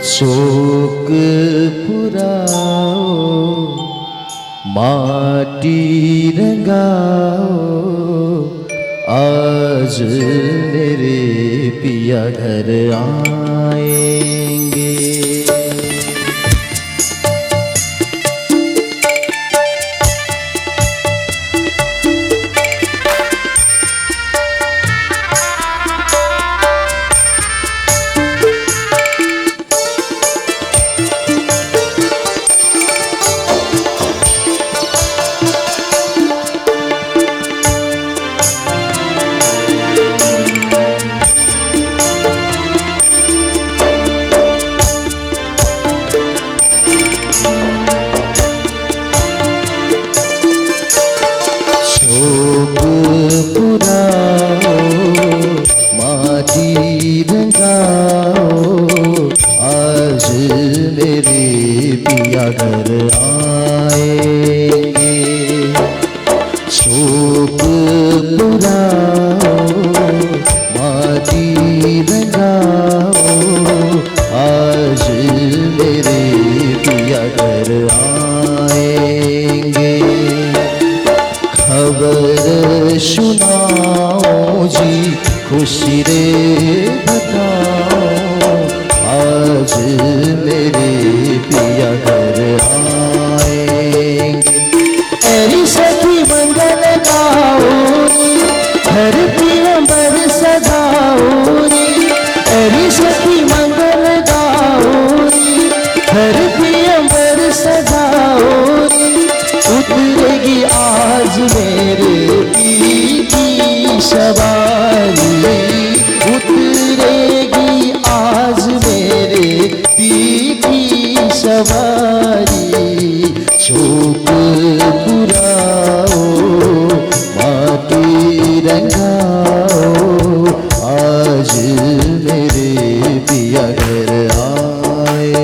शोक पुराओ माटी रंगाओ, आज मेरे पिया घर आएंगे। आज मेरे पिया घर आएंगे। शोक पुराओ माटी रंगाओ, आज मेरे पिया घर आएंगे। खबर सुनाओ जी खुशी रे बताओ, आज मेरे पिया घर आएंगे। तेरी सखी मंगल गाओ, धरती अंबर सजाओ रे। तेरी सखी मंगल गाओ, धरती अंबर सजाओ रे। उतरेगी आज मेरे पी की सवारी, उतरेगी आज मेरे पी की सवारी। शोक पुराओ माटी रंगाओ, आज मेरे पिया घर आएंगे।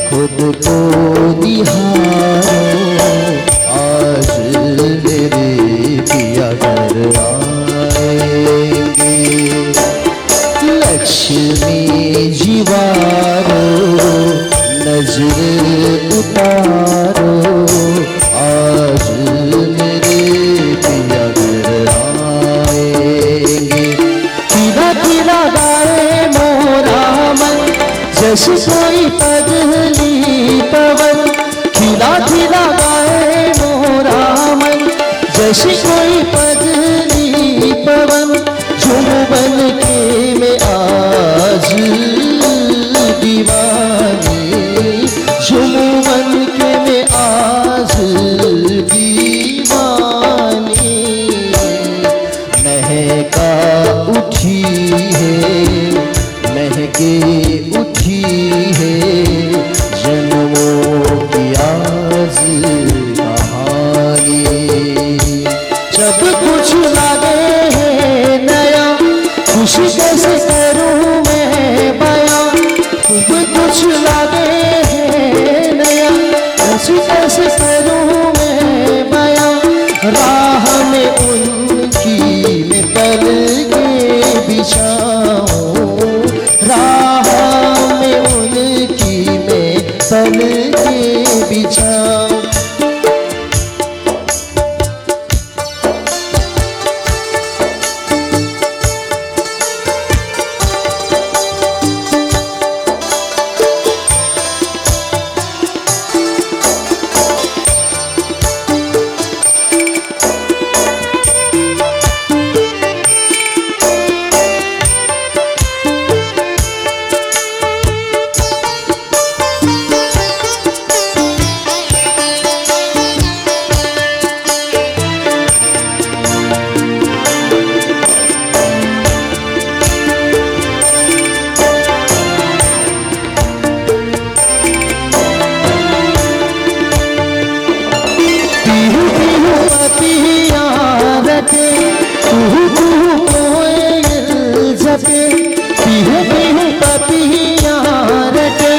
खुद को निहारो, आज मेरे पिया घर आएंगे। लक्ष्मी जीवारो नजर उतारो, आज मेरे पिया घर आएंगे। खिला खिला गाए मोरा मन, जैसे कोई पगली पवन। खिला खिला गाए मोरा मन, जैसे कोई पगली पवन। झूम बन के मैं आज दीवानी, झूम बन के मैं आज दीवानी। महका उठी है, महके उठी है, जन्मों की आज कहानी। जब कुछ लागे है नया, खुशी कैसे करूं मैं बयां। जब कुछ लागे है नया, खुशी कैसे करूं मैं बयां। राह में उनकी मैं पलके बिछाऊं, राह में उनकी मैं पलके बिछाऊं। झके पीहू पीहू पपिया रटे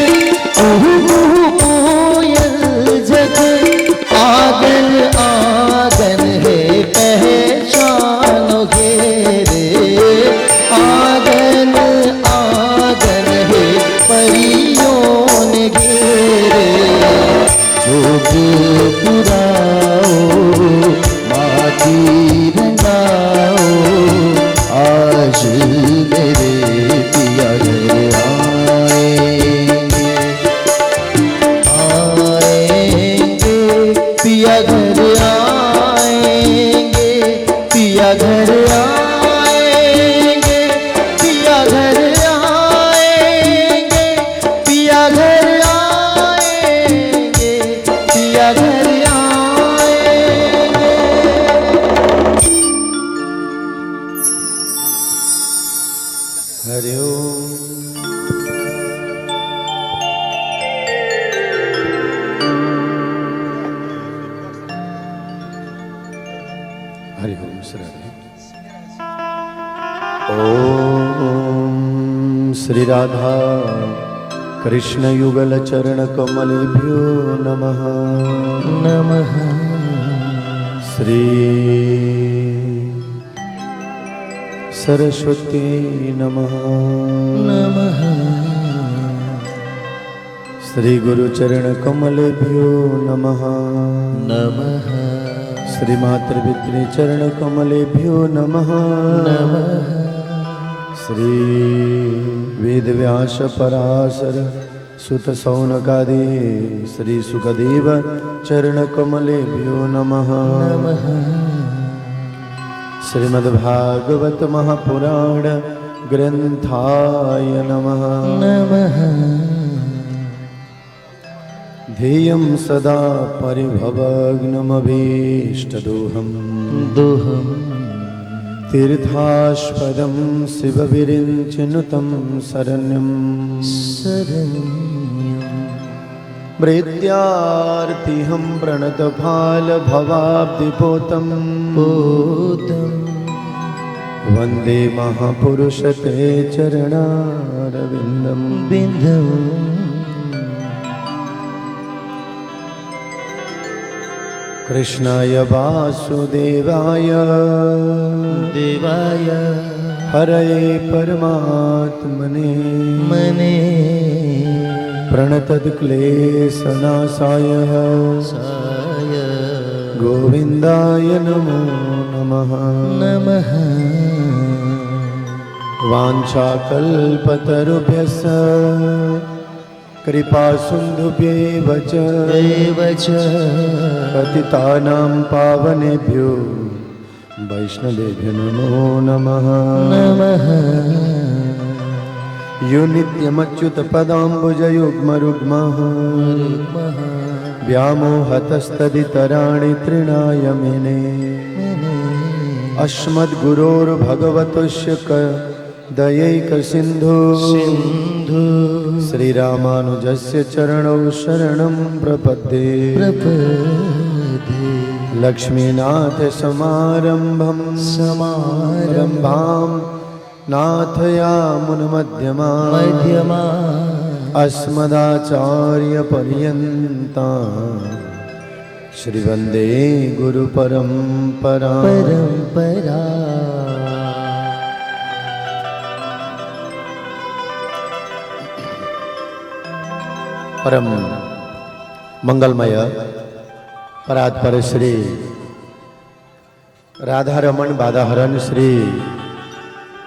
कुहू कुहू कोयल झके आंगन आंगन है पहचानो घेरे आंगन आंगन है परियों ने घेरे जोग पुराओ माटी रंगाओ आज मेरे पिया घर आएंगे पिया घर आएंगे पिया घर आएंगे पिया घर आएंगे पिया घर आएंगे पिया घर आएंगे। हरि ओम। हरि ओम श्री ओम श्री राधा कृष्ण युगल चरण कमलेभ्यो नमः नमः। श्री सरस्वती नमः नमः। श्री गुरुचरण कमलेभ्यो नमः नमः। श्री मातृपितृ चरण कमलेभ्यो नमः नमः। श्री वेद व्यास पराशर सुत सौनकादि श्री सुखदेव चरण कमलेभ्यो नमः नमः। श्रीमद्भागवत महापुराण ग्रंथाय नमः नमः। ध्येयं सदा परिभवग्नमभीष्टदोहम् तीर्थास्पदं शिवविरिञ्चिनुतं शरण्यं मृत्यार्तिहं प्रणतफालभवाब्धिपोतं वन्दे महापुरुष ते चरणारविन्दं कृष्णाय वासुदेवाय देवाय हरये परमात्मने मने प्रणतक्लेशनाशाय गोविन्दाय नमो नमः नमः। वाञ्छाकल्पतरुभ्यश्च कृपा सिन्धुभ्येव च पतितानां पावनेभ्यो वैष्णवेभ्यो नमो नमः नमः। यो नित्यमच्युतपदाम्बुजयुग्मरुग्मः व्यामोहतस्तदितराणि तृणाय मेने अस्मद्गुरोर्भगवतोऽस्य दयैकसिन्धो श्रीरामानुजस्य चरणौ शरणं प्रपद्ये लक्ष्मीनाथसमारम्भं नाथयामुनमध्यमाम् अस्मदाचार्यपर्यन्तां श्रीवन्दे गुरुपरम्परा। परम मंगलमय परात्पर श्री राधा रमण बाधाहरण श्री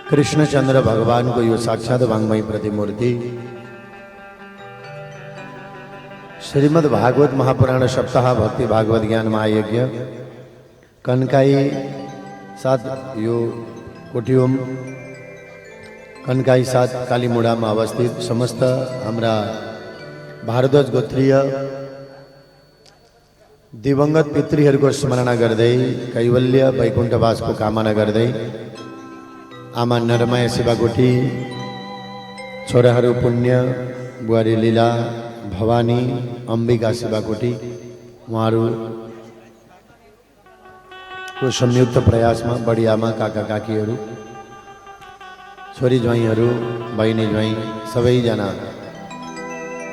कृष्णचंद्र भगवान को यो साक्षात वांग्मयी प्रतिमूर्ति श्रीमद् भागवत महापुराण सप्ताह भक्ति भागवत ज्ञान महायज्ञ कनकाई सात यो कोटियोम कनकाई सात कालीमुड़ा में अवस्थित समस्त हमारा भारद्वाज गोत्रीय दिवंगत पितृहरूको स्मरणा गर्दै कैवल्य वैकुण्ठवास को कामना गर्दै आमा नरमाया शिवाकोटी छोराहरू पुण्य बुहारी लीला भवानी अम्बिका शिवाकोटी उहाँहरूको संयुक्त प्रयासमा बढी आमा काका काकीहरू छोरी ज्वाइँहरू बहिनी ज्वाइँ सबैजना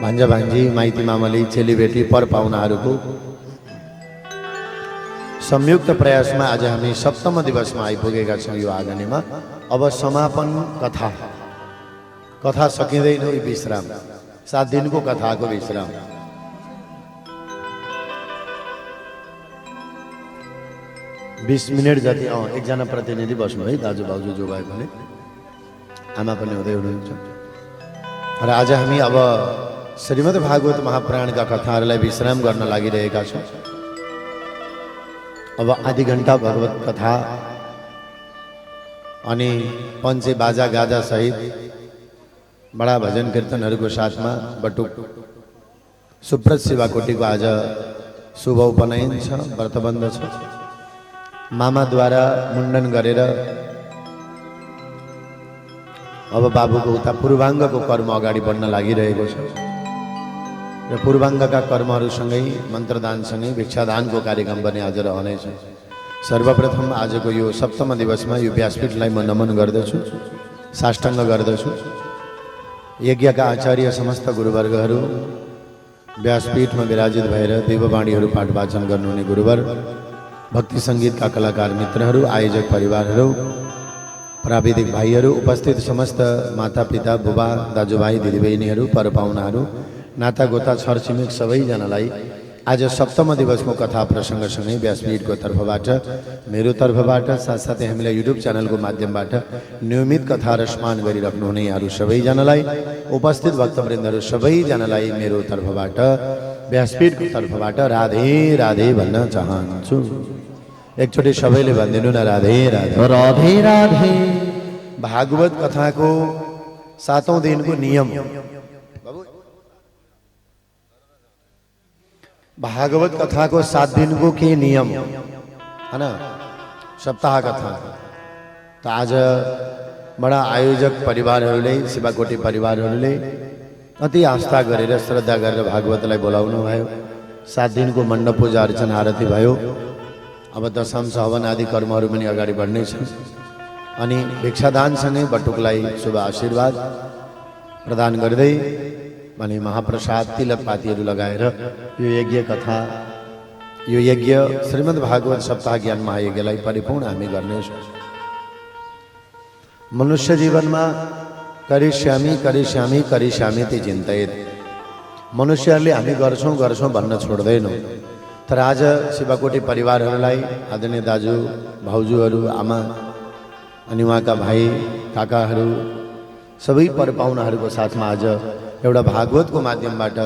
भान्जा भान्जी माइती मामली चेलीबेटी पर पाहुनाहरूको संयुक्त प्रयासमा आज हामी सप्तम दिवसमा आइपुगेका छौँ यो आगनीमा। अब समापन कथा सकिँदैन, विश्राम 7 दिनको कथाको विश्राम। बीस मिनट जति एकजना प्रतिनिधि बस्नु है, दाजु भाउजू जो भए पनि आमा पनि हुँदै हुनुहुन्छ। र आज हामी अब श्रीमद् भागवत महापुराणका कथाहरूलाई विश्राम गर्न लागिरहेका छौँ। अब आधी घण्टा भगवत कथा अनि पञ्चे बाजा गाजा सहित बडा भजन कीर्तनहरूको साथमा बटुक सुप्रत शिवाकोटीको आज शुभ उपनयन छ, व्रतबन्ध छ। मामाद्वारा मुण्डन गरेर अब बाबुको उता पूर्वाङ्गको कर्म अगाडि बढ्न लागिरहेको छ र पूर्वाङ्गका कर्महरूसँगै मन्त्रदानसँगै भिक्षादानको कार्यक्रम पनि आज रहनेछ। सर्वप्रथम आजको यो सप्तम दिवसमा यो व्यासपीठलाई म नमन गर्दछु, साष्टाङ्ग गर्दछु। यज्ञका आचार्य समस्त गुरुवर्गहरू, व्यासपीठमा विराजित भएर देववाणीहरू पाठ वाचन गर्नुहुने गुरुवर, भक्ति सङ्गीतका कलाकार मित्रहरू, आयोजक परिवारहरू, प्राविधिक भाइहरू, उपस्थित समस्त मातापिता बुबा दाजुभाइ दिदीबहिनीहरू, परपाहुनाहरू, नाता गोता छरछिमेक सबैजनालाई आज सप्तम दिवसको कथा प्रसङ्गसँगै व्यासपीठको तर्फबाट, मेरो तर्फबाट, साथसाथै हामीलाई युट्युब च्यानलको माध्यमबाट नियमित कथा र स्मरण गरिराख्नुहुने यहाँहरू सबैजनालाई, उपस्थित भक्तवृन्दहरू सबैजनालाई मेरो तर्फबाट, व्यासपीठको तर्फबाट राधे राधे भन्न चाहन्छु। एकचोटि सबैले भनिदिनु न, राधे राधे राधे राधे। भागवत कथाको 7औं दिनको नियम, भागवत कथाको 7 दिनको के नियम हैन, सप्ताह कथा। त आज बडा आयोजक परिवारहरूले, शिवाकोटी परिवारहरूले अति आस्था गरेर श्रद्धा गरेर भागवतलाई बोलाउनु भयो। 7 दिनको मण्डप पूजा अर्चना आरती भयो। अब दशम हवन आदि कर्महरू पनि अगाडि बढ्नै छन्। अनि भिक्षादानसँगै बटुकलाई शुभ आशीर्वाद प्रदान गर्दै अनि महाप्रसाद तिलक पातीहरू लगाएर यो यज्ञ कथा, यो यज्ञ श्रीमद् भागवत सप्ताह ज्ञान महायज्ञलाई परिपूर्ण हामी गर्नेछौँ। मनुष्य जीवनमा करिष्यामी करिष्यामी करिष्यामी ती चिन्तयेत, मनुष्यहरूले हामी गर्छौँ गर्छौँ भन्न छोड्दैनौँ। तर आज शिवाकोटी परिवारहरूलाई, आदरणीय दाजु भाउजूहरू, आमा अनि उहाँका भाइ काकाहरू सबै परपाहुनाहरूको साथमा आज एउटा भागवतको माध्यमबाट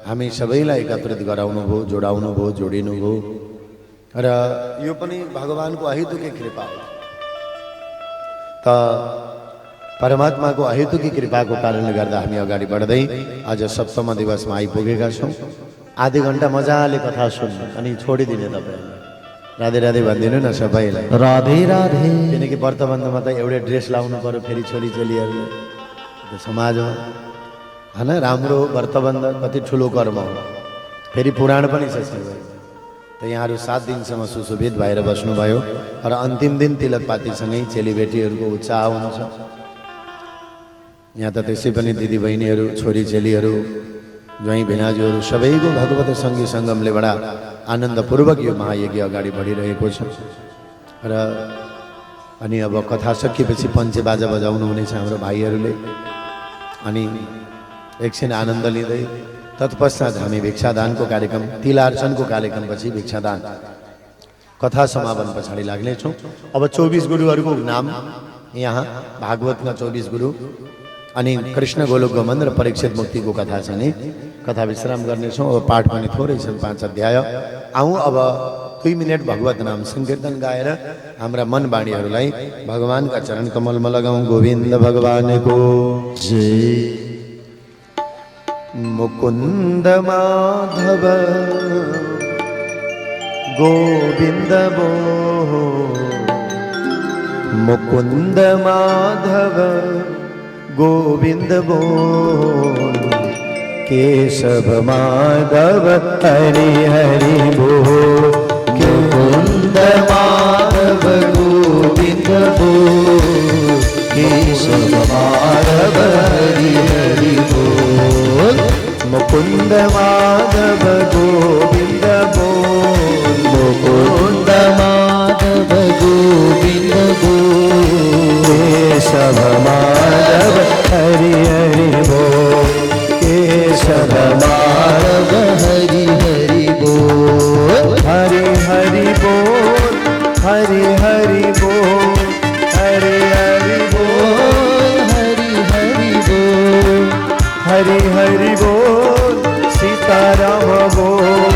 हामी सबैलाई एकत्रित गराउनु भयो, जोडाउनु भयो, जोडिनु भयो। र यो पनि भगवानको अहेतुकी कृपा हो। त परमात्माको अहेतुकी कृपाको कारणले गर्दा हामी अगाडि बढ्दै आज सप्तम दिवसमा आइपुगेका छौँ। आधी घण्टा मजाले कथा सुन्नु अनि छोडिदिने तपाईँहरूले। राधे राधे भनिदिनु न सबैलाई, राधे राधे। किनकि व्रतबन्धमा त एउटै ड्रेस लाउनु पर्यो फेरि छोरी चेलीहरूले समाजमा हैन। राम्रो व्रतबन्ध कति ठुलो कर्म हो, फेरि पुराण पनि छ। त यहाँहरू 7 दिनसम्म सुशोभित भएर बस्नुभयो र अन्तिम दिन तिलकपातीसँगै चेलीबेटीहरूको उत्साह हुन्छ। यहाँ त त्यसै पनि दिदीबहिनीहरू, छोरी चेलीहरू, ज्वाइँ भिनाजुहरू सबैको भगवत सङ्गी सङ्गमले बडा आनन्दपूर्वक यो महायज्ञ अगाडि बढिरहेको छ। र अनि अब कथा सकिएपछि पञ्चे बाजा बजाउनु हुनेछ हाम्रो भाइहरूले। अनि एकछिन आनन्द लिँदै तत्पश्चात हामी भिक्षादानको कार्यक्रम, तिलार्चनको कार्यक्रमपछि भिक्षादान कथा समापन पछाडि लाग्नेछौँ। अब 24 गुरुहरूको नाम यहाँ भागवतका 24 गुरु अनि कृष्ण गोलोक गमन र परीक्षित मुक्तिको कथा छ नि, कथा विश्राम गर्नेछौँ। अब पाठ पनि थोरै छन्, 5 अध्याय। आउँ अब 2 मिनट भगवत नाम सङ्कीर्तन गाएर हाम्रा मन बाणीहरूलाई भगवानका चरण कमलमा लगाउँ। गोविन्द भगवानको जय। मुकुन्द माधव गोविन्द बोल, मुकुन्द माधव गोविन्द बोल, केशव माधव हरि हरि बोल। मुकुन्द माधव गोविन्द बोल, केशव माधव हरि हरि बोल। मुकुंद माधव गोविंद बोल। मुकुंद माधव गोविंद बोल। केशव माधव हरि हरि बोल। केशव माधव हरि हरि बोल। हरि हरि बोल। हरि हरि बोल। हरि हरि बोल। हरि हरि बोल। हरि हरि बोल। सीताराम बोल।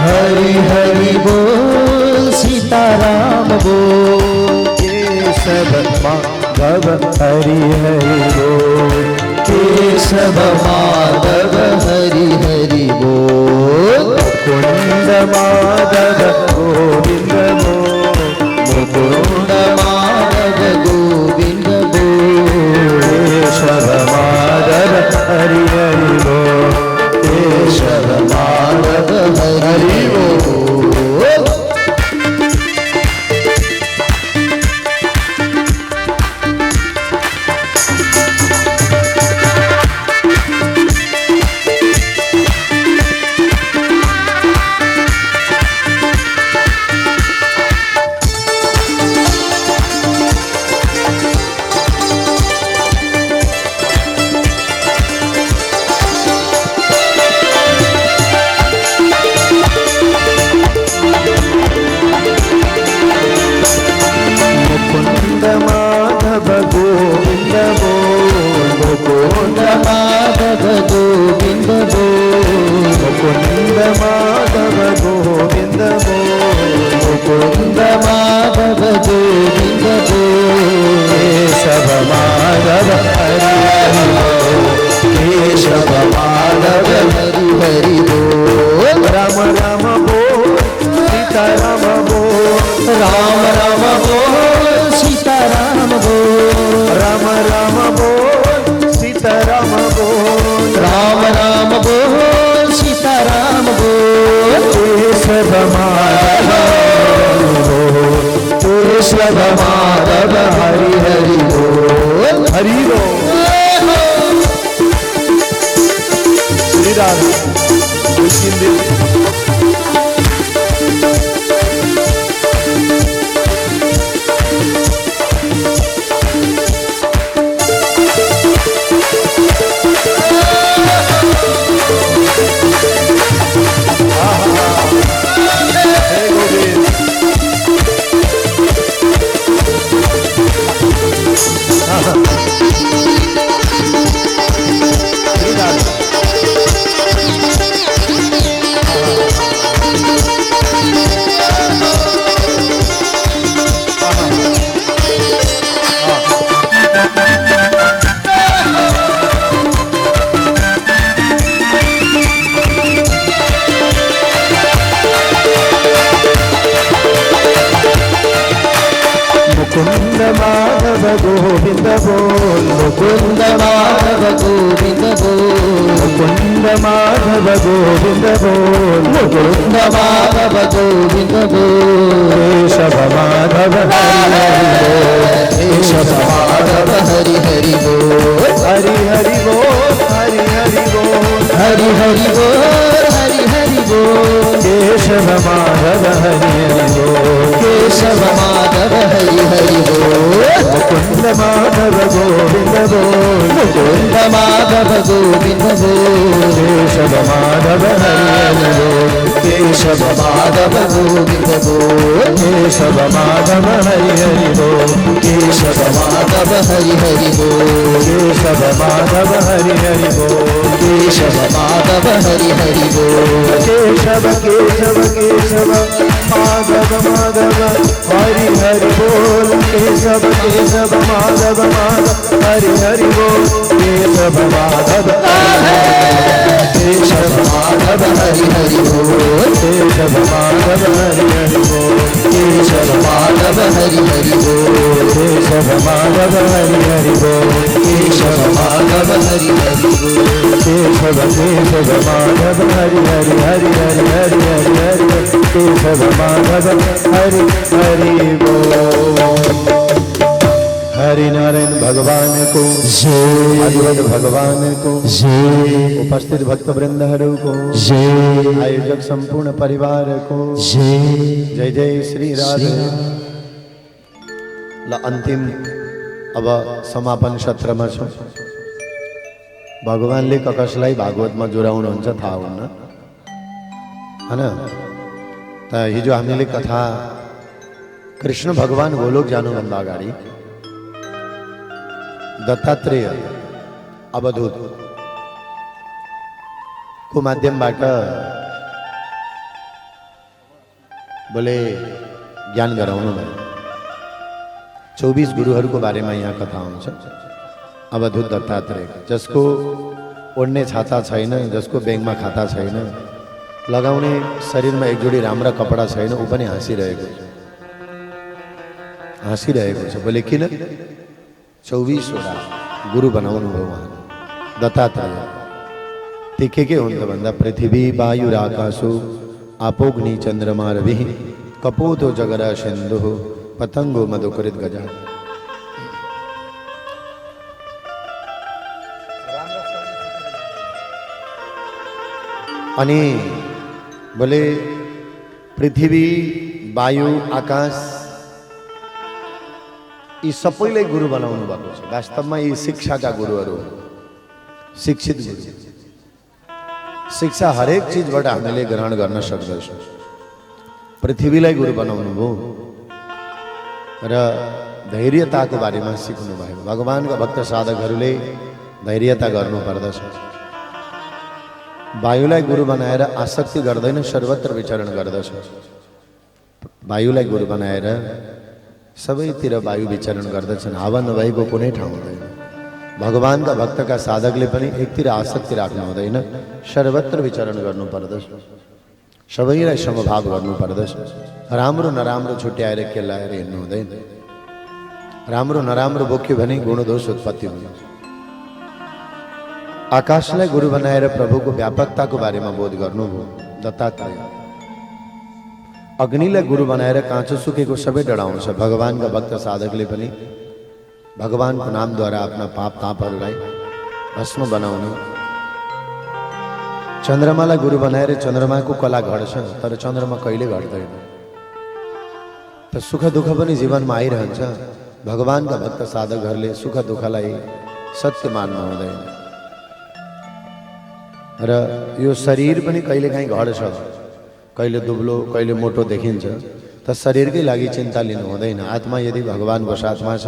हरि हरि बोल। सीताराम बोल। केशव माधव हरि हरि बोल। केशव माधव हरि हरि बोल। मुकुंद माधव गोविंद बोल। मुकुंद माधव गोविंद बोल। केशव माधव हरि हरि बोल। केशव माधव हरि बोल। मुकुंद माधव गोविंद बोल। मुकुंद माधव गोविंद बोल। मुकुंद माधव गोविंद बोल। मुकुंद माधव गोविंद बोल। केशव माधव हरि हरि बोल। केशव माधव हरि हरि बोल। राम राम बोल। सीता राम बोल। राम राम बोल। सीताराम बोल। राम राम बोल। सीता राम बोल। राम राम बोल। सीताराम बोल। केशव माधव बोल। केशव माधव हरि हरि बोल। हरि बोल। श्री राम मुकुंद माधव गोविंद बोल। मुकुंद माधव गोविंद बोल। मुकुंद माधव गोविंद बोल। मुकुंद माधव गोविंद बोल। केशव माधव हरि हरि बोल। केशव माधव हरि हरि बोल। हरि हरि बोल। हरि हरि बोल। हरि हरि बोल। हरि हरि बोल। केशव माधव हरि हरि बोल। केशव माधव हरि हरि बोल। मुकुंद माधव गोविंद बोल। मुकुंद माधव गोविंद बोल। केशव माधव हरि हरि बोल। केशव माधव गोविंद बोल। केशव माधव हरि हरि बोल। केशव माधव हरि हरि बोल। केशव माधव हरि हरि बोल। केशव माधव हरि हरि बोल। केशव केशव केशव माधव माधव हरि हरि बोल। केशव केशव माधव माधव हरि हरि बोल। केशव माधव केशव माधव हरि हरि बोल। केशव माधव हरि हरि बोल। केशव माधव हरि हरि बोल। केशव माधव हरि हरि बोल। केशव माधव हरि हरि बोल। केशव केशव माधव हरि हरि हरि हरि हरि हरि हरि केशव माधव हरि हरि बोल। हरि नारायण भगवान को जय आदिवद भगवान को जय उपस्थित भक्त वृंद को जय आयोजक संपूर्ण परिवार को जय जय जय श्री राधे ल अंतिम अब समापन सत्रमा छौं भगवानले कसलाई भागवतमा जोडाउनुहुन्छ थाहा हुन्न हैन त हिजो हामीले कथा कृष्ण भगवान गोलोक जानुभन्दा अगाडि दत्तात्रेय अवधूत को माध्यमबाट बोले ज्ञान गराउनु भयो 24 गुरुहरूको बारेमा यहाँ कथा हुन्छ अवधूत दत्तात्रेय जसको ओड्ने छाता छैन जसको बेङमा खाता छैन लगाउने शरीरमा एक जोडी राम्रा कपडा छैन ऊ पनि हाँसिरहेको छ बोले किन 24 वटा गुरु बनाउनु भयो उहाँ दत्तात्रेय ती के हुन् त भन्दा पृथ्वी वायु आकाशो आपोग्नि चन्द्रमा रवि कपोतो जगरा सिन्धु पतंगो मधुकृत गजा अनि बोले पृथ्वी वायु आकाश यी सबैलाई गुरु बनाउनु भएको छ वास्तवमा यी शिक्षाका गुरुहरू शिक्षित गुरु शिक्षा हरेक चीजबाट हामीले ग्रहण गर्न सक्दछौँ पृथ्वीलाई गुरु बनाउनु भयो र धैर्यताको बारेमा सिक्नु भयो भगवानका भक्त साधकहरूले धैर्यता गर्नु पर्दछ वायुलाई गुरु बनाएर आसक्ति गर्दैन सर्वत्र विचरण गर्दछ वायुलाई गुरु बनाएर सबैतिर वायु विचरण गर्दछन् हावा नभएको कुनै ठाउँ हुँदैन भगवानका भक्तका साधकले पनि एकतिर आसक्ति राख्नु हुँदैन सर्वत्र विचरण गर्नु पर्दछ सबैलाई समभाव गर्नु पर्दछ राम्रो नराम्रो छुट्याएर केलाएर हिँड्नु हुँदैन राम्रो नराम्रो बोक्यो भने गुणदोष उत्पत्ति हुन्छ आकाशलाई गुरु बनाएर प्रभुको व्यापकताको बारेमा बोध गर्नुभयो दत्तात्रेय अग्निलाई गुरु बनाएर काँचो सुकेको सबै डढाउँछ भगवानका भक्त साधकले पनि भगवानको नामद्वारा आफ्ना पाप तापहरूलाई भस्म बनाउने चन्द्रमालाई गुरु बनाएर चन्द्रमाको कला घट्छ तर चन्द्रमा कहिले घट्दैन त सुख दुःख पनि जीवनमा आइरहन्छ भगवानका भक्त साधकहरूले सुख दुःखलाई सत्य मान्नु हुँदैन र यो शरीर पनि कहिलेकाहीँ घट्छ कहिले दुब्लो कहिले मोटो देखिन्छ त शरीरकै लागि चिन्ता लिनु हुँदैन आत्मा यदि भगवानको साथमा छ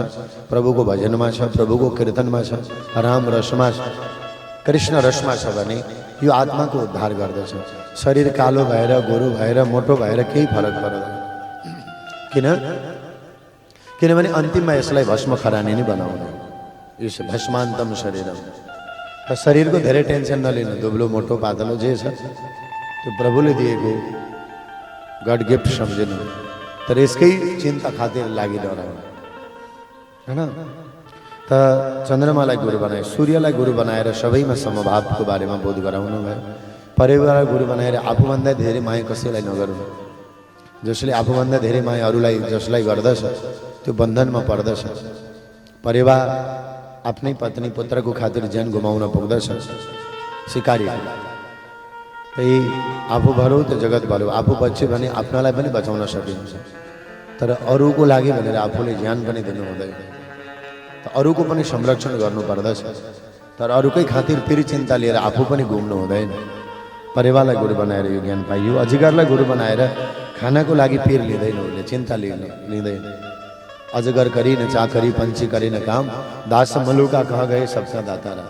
प्रभुको भजनमा छ प्रभुको कीर्तनमा छ राम रसमा छ कृष्ण रसमा छ भने यो आत्माको उद्धार गर्दछ शरीर कालो भएर गोरु भएर मोटो भएर केही फरक पर्दैन किनभने अन्तिममा यसलाई भस्म खरानी नै बनाउने यो भस्मान्तम शरीरम त शरीरको धेरै टेन्सन नलिनु दुब्लो मोटो पातलो जे छ त्यो प्रभुले दिएको गड गिफ्ट सम्झिनु तर यसकै चिन्ता खातिर लागिरहनु हैन त चन्द्रमालाई गुरु बनाए सूर्यलाई गुरु बनाएर सबैमा समभावको बारेमा बोध गराउनु भयो परिवारलाई गुरु बनाएर आफूभन्दा धेरै माया कसैलाई नगर्नु जसले आफूभन्दा धेरै माया अरूलाई जसलाई गर्दछ त्यो बन्धनमा पर्दछ परिवार आफ्नै पत्नी पुत्रको खातिर ज्यान गुमाउन पुग्दछ सिकारी त्यही आफू भरौ त जगत भरौ आफू बच्यो भने आफ्नालाई पनि बचाउन सकिन्छ तर अरूको लागि भनेर आफूले ज्यान पनि दिनु हुँदैन त अरूको पनि संरक्षण गर्नु पर्दछ तर अरूकै खातिर फेरि चिन्ता लिएर आफू पनि घुम्नु हुँदैन परिवारलाई गुरु बनाएर यो ज्ञान पाइयो अजिगरलाई गुरु बनाएर खानाको लागि पिर लिँदैन उसले चिन्ता लिँदैन अजगर करी न चाकरी पंछी करी न काम दास मलुका कहाँ गए सबका दातारा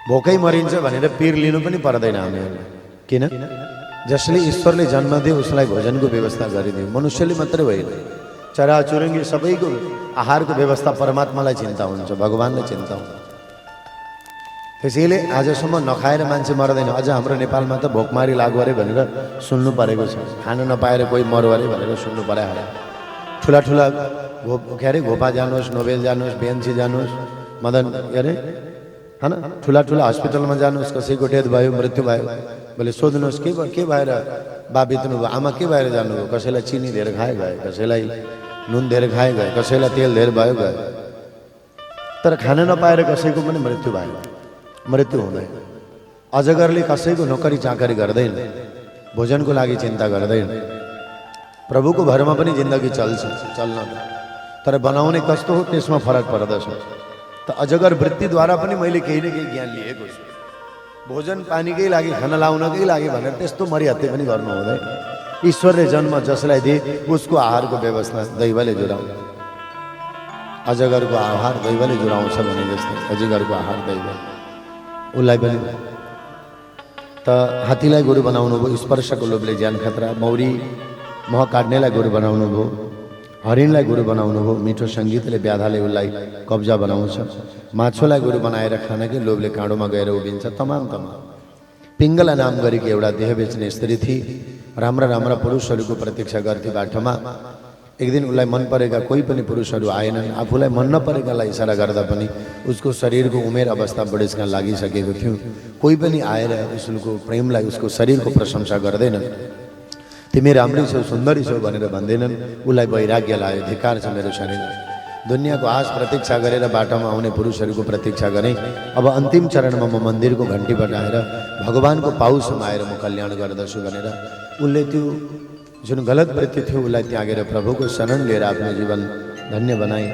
भोकै मरिन्छ भनेर पिर लिनु पनि पर्दैन हामीहरूले किन जसले ईश्वरले जन्म दियो उसलाई भोजनको व्यवस्था गरिदियो मनुष्यले मात्रै होइन चराचुरुङ्गी सबैको आहारको व्यवस्था परमात्मालाई चिन्ता हुन्छ भगवानलाई चिन्ता हुन्छ त्यसैले आजसम्म नखाएर मान्छे मर्दैन अझ हाम्रो नेपालमा त भोकमारी लाग्यो अरे भनेर सुन्नु परेको छ खान नपाएर कोही मर्यो अरे भनेर सुन्नु पर्यो ठुला ठुला के अरे घोपा जानुहोस् नोबेल जानुहोस् बिएनसी जानुहोस् मदन के अरे हैन ठुला ठुला हस्पिटलमा जानुहोस् कसैको डेथ भयो मृत्यु भयो बोले सोध्नुहोस् के भएर बा बित्नु भयो आमा के भएर जानुभयो कसैलाई चिनी दिएर खाए भयो कसैलाई नुन धेर खाए गए, कसैलाई तेल धेर भयो गयो। तर खान नपाएर कसैको पनि मृत्यु भयो, मृत्यु हुँदैन। अजगरले कसैको नोकरी चाकरी गर्दैन, भोजनको लागि चिन्ता गर्दैन। प्रभुको भरमा पनि जिन्दगी चल्छ, चल्न, तर बनाउने कस्तो हो त्यसमा फरक पर्दछ। त अजगर वृत्तिद्वारा पनि मैले केही न केही ज्ञान लिएको छु। भोजन पानीकै लागि, खाना लाउनकै लागि भनेर त्यस्तो मरिहत्ते पनि गर्नु हुँदैन। ईश्वरले जन्म जसलाई दिए उसको आहारको व्यवस्था दैवले जुराउँछ। अजगरको आहार दैवले जुराउँछ भने जस्तै अजगरको आहार दैव। उसलाई पनि त हात्तीलाई गुरु बनाउनु भयो, स्पर्शको लोभले ज्यान खतरा। मौरी मह काट्नेलाई गुरु बनाउनु भयो, हरिणलाई गुरु बनाउनु भयो, मिठो सङ्गीतले व्याधाले उसलाई कब्जा बनाउँछ। माछोलाई गुरु बनाएर खानकै लोभले काँडोमा गएर उभिन्छ। तमाम पिङ्गला नाम गरेकी एउटा देह बेच्ने स्त्री थिए। राम्रा राम्रा पुरुषहरूको प्रतीक्षा गर्थे बाटोमा। एक दिन उसलाई मन परेका कोही पनि पुरुषहरू आएनन्। आफूलाई मन नपरेकालाई इसारा गर्दा पनि उसको शरीरको उमेर अवस्था बुढेसकाल लागिसकेको थियो। कोही पनि आएर उसको प्रेमलाई, उसको शरीरको प्रशंसा गर्दैनन्। तिमी राम्री छौ, सुन्दरी छौ भनेर भन्दैनन्। उसलाई वैराग्य लाग्यो, धिक्कार छ मेरो शरीर। दुनियाँको आश प्रतीक्षा गरेर बाटोमा आउने पुरुषहरूको प्रतीक्षा गरेँ। अब अन्तिम चरणमा म मन्दिरको घन्टी बजाएर भगवानको पाउ समाएर म कल्याण गर्दछु भनेर उसले त्यो जुन गलत वृत्ति थियो उसलाई त्यागेर प्रभुको शरण लिएर आफ्नो जीवन धन्य बनाए।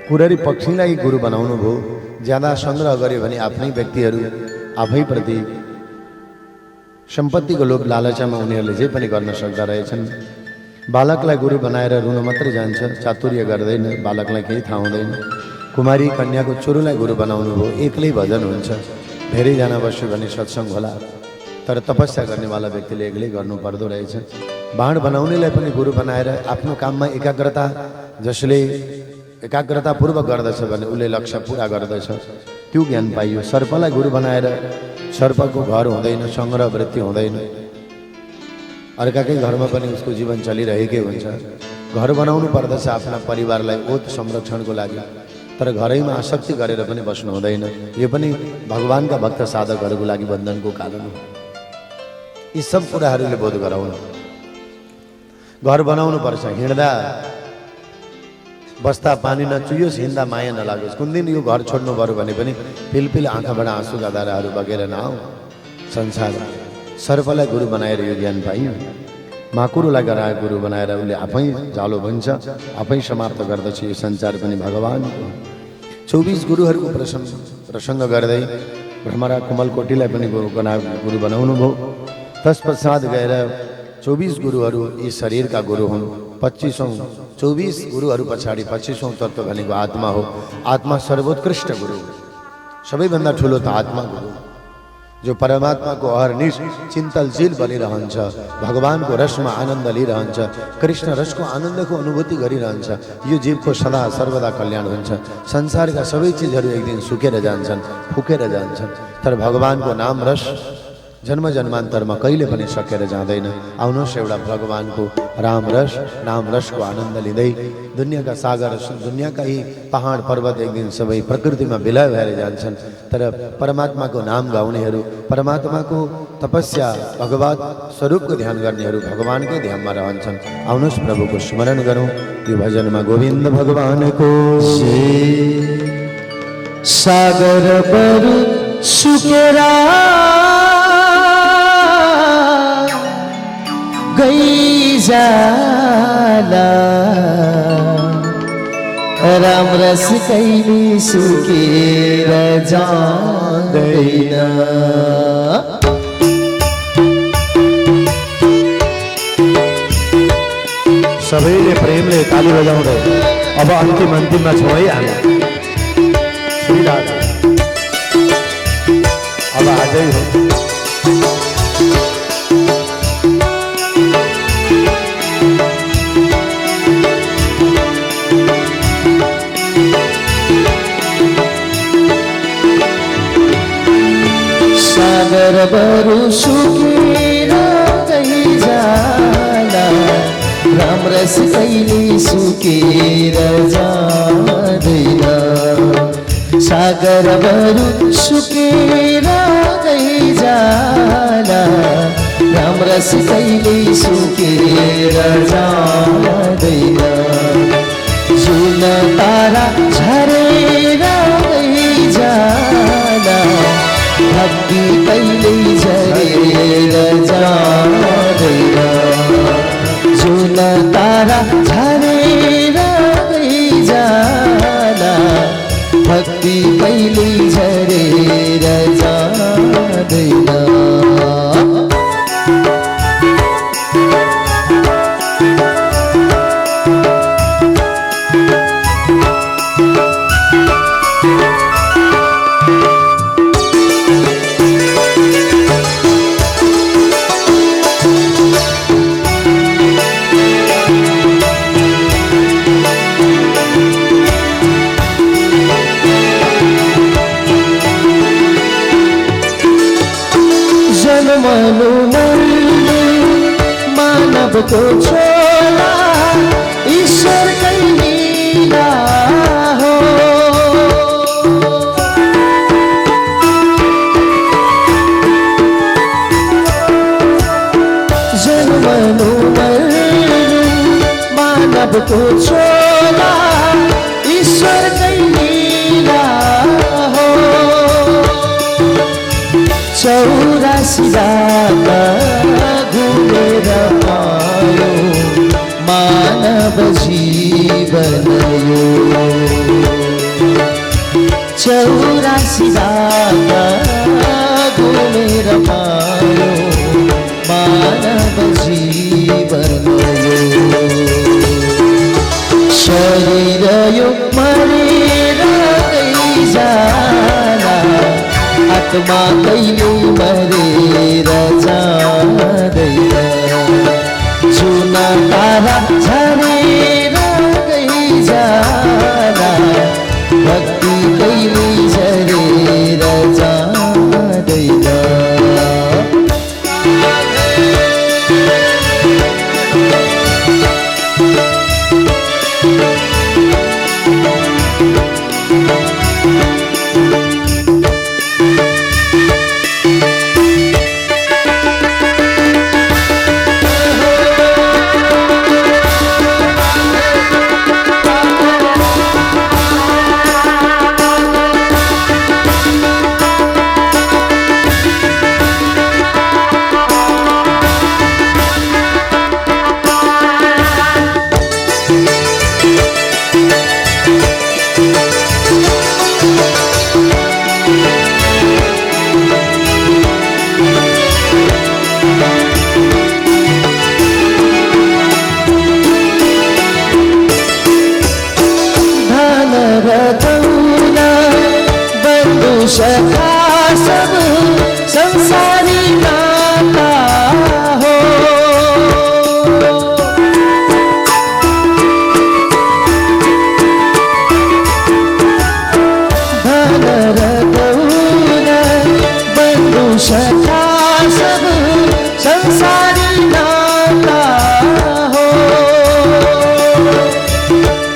कुररी पक्षीलाई गुरु बनाउनु भयो। ज्यादा सङ्ग्रह गर्यो भने आफ्नै व्यक्तिहरू आफैप्रति सम्पत्तिको लोभ लालचामा उनीहरूले जे पनि गर्न सक्दा रहेछन्। बालकलाई गुरु बनाएर रुन मात्रै जान्छ, चातुर्य गर्दैन, बालकलाई केही थाहा हुँदैन। कुमारी कन्याको चोरुलाई गुरु बनाउनु भयो। एक्लै भजन हुन्छ, धेरैजना बस्यो भने सत्सङ्ग होला, तर तपस्या गर्नेवाला व्यक्तिले एक्लै गर्नु पर्दो रहेछ। बाण बनाउनेलाई पनि गुरु बनाएर आफ्नो काममा एकाग्रता, जसले एकाग्रतापूर्वक गर्दछ भने उसले लक्ष्य पुरा गर्दछ, त्यो ज्ञान पाइयो। सर्पलाई गुरु बनाएर सर्पको घर हुँदैन, सङ्ग्रह वृत्ति हुँदैन, अर्काकै घरमा पनि उसको जीवन चलिरहेकै हुन्छ। घर बनाउनु पर्दछ आफ्ना परिवारलाई ओत संरक्षणको लागि, तर घरैमा आसक्ति गरेर पनि बस्नु हुँदैन। यो पनि भगवानका भक्त साधकहरूको लागि बन्धनको कारण हो। यी सब कुराहरूले बोध गराउनु। घर बनाउनु पर्छ, हिँड्दा बस्दा पानी नचुयोस्, हिँड्दा माया नलागोस्। कुन दिन यो घर छोड्नु पर्यो भने पनि पिलपिल आँखाबाट आँसुका धाराहरू बगेर नआऊ। संसार सर्पलाई गुरु बनाएर यो ज्ञान पाइयो। माकुरोलाई गराएर गुरु बनाएर उसले आफै जालो भन्छ, आफै समाप्त गर्दछ। यो संसार पनि भगवानको। 24 गुरुहरूको प्रसङ्ग गर्दै भ्रमरा कुमलकोटीलाई पनि गुरु बनाउनु भयो। तत्पश्चात गएर 24 गुरुहरू यी शरीरका गुरु हुन्। 24 गुरुहरू पछाडि 25औं तत्त्व भनेको आत्मा हो। आत्मा सर्वोत्कृष्ट गुरु, सबैभन्दा ठुलो त आत्मा गुरु, जो परमात्माको अहर्निश चिन्तनशील बनिरहन्छ, भगवानको रसमा आनन्द लिइरहन्छ, कृष्ण रसको आनन्दको अनुभूति गरिरहन्छ। यो जीवको सदा सर्वदा कल्याण हुन्छ। संसारका सबै चिजहरू एक दिन सुकेर जान्छन्, फुकेर जान्छन्, तर भगवानको नाम रस जन्म जन्मान्तरमा कहिले पनि सकेर जाँदैन। आउनुहोस् एउटा भगवानको राम रस, नाम रसको आनन्द लिँदै दुनियाँका सागर, दुनियाँका यी पहाड पर्वत एक दिन सबै प्रकृतिमा विलय भएर जान्छन्, तर परमात्माको नाम गाउनेहरू, परमात्माको तपस्या, भगवत स्वरूपको ध्यान गर्नेहरू भगवानकै ध्यानमा रहन्छन्। आउनुहोस् प्रभुको स्मरण गरौँ। यो भजनमा गोविन्द भगवानको सागर पर सुकेरा गई जाला, राम रस कहिले सुकेर जाँदैन। सबैले प्रेमले ताली बजाउँदै अब अन्तिममा छौँ है हामी। अब आजै हो। सागर बरु सुकेर गई जाला, राम रस कहिले सुकेर जाँदैन। सागर बरु सुकेर गई जाला, राम्रसी कहिले सुकेर जाँदैन जुन तारा झरेर जाँदा भक्ति कहिले झरेर जाँदैन जुन तारा झरेर जाँदा भक्ति कहिले झरेर जाँदैन जन्मनु मर्नु मानवको छोला ईश्वरकै लीला हो जन्मनु मर्नु मानवको छोला ईश्वरकै लीला हो 84 रात घुमेर पायो मानव जीवन यो 84 रात घुमेर पायो मानव जीवन यो शरीर यो मरेर जाला आत्मा कहिले मरेर जाँदैन जुन तारा झरेर जाला भक्ति कहिले झरेर जाँदैन सखा सब संसारी नाता हो धन रतौना बंधु सखा सब संसारी नाता हो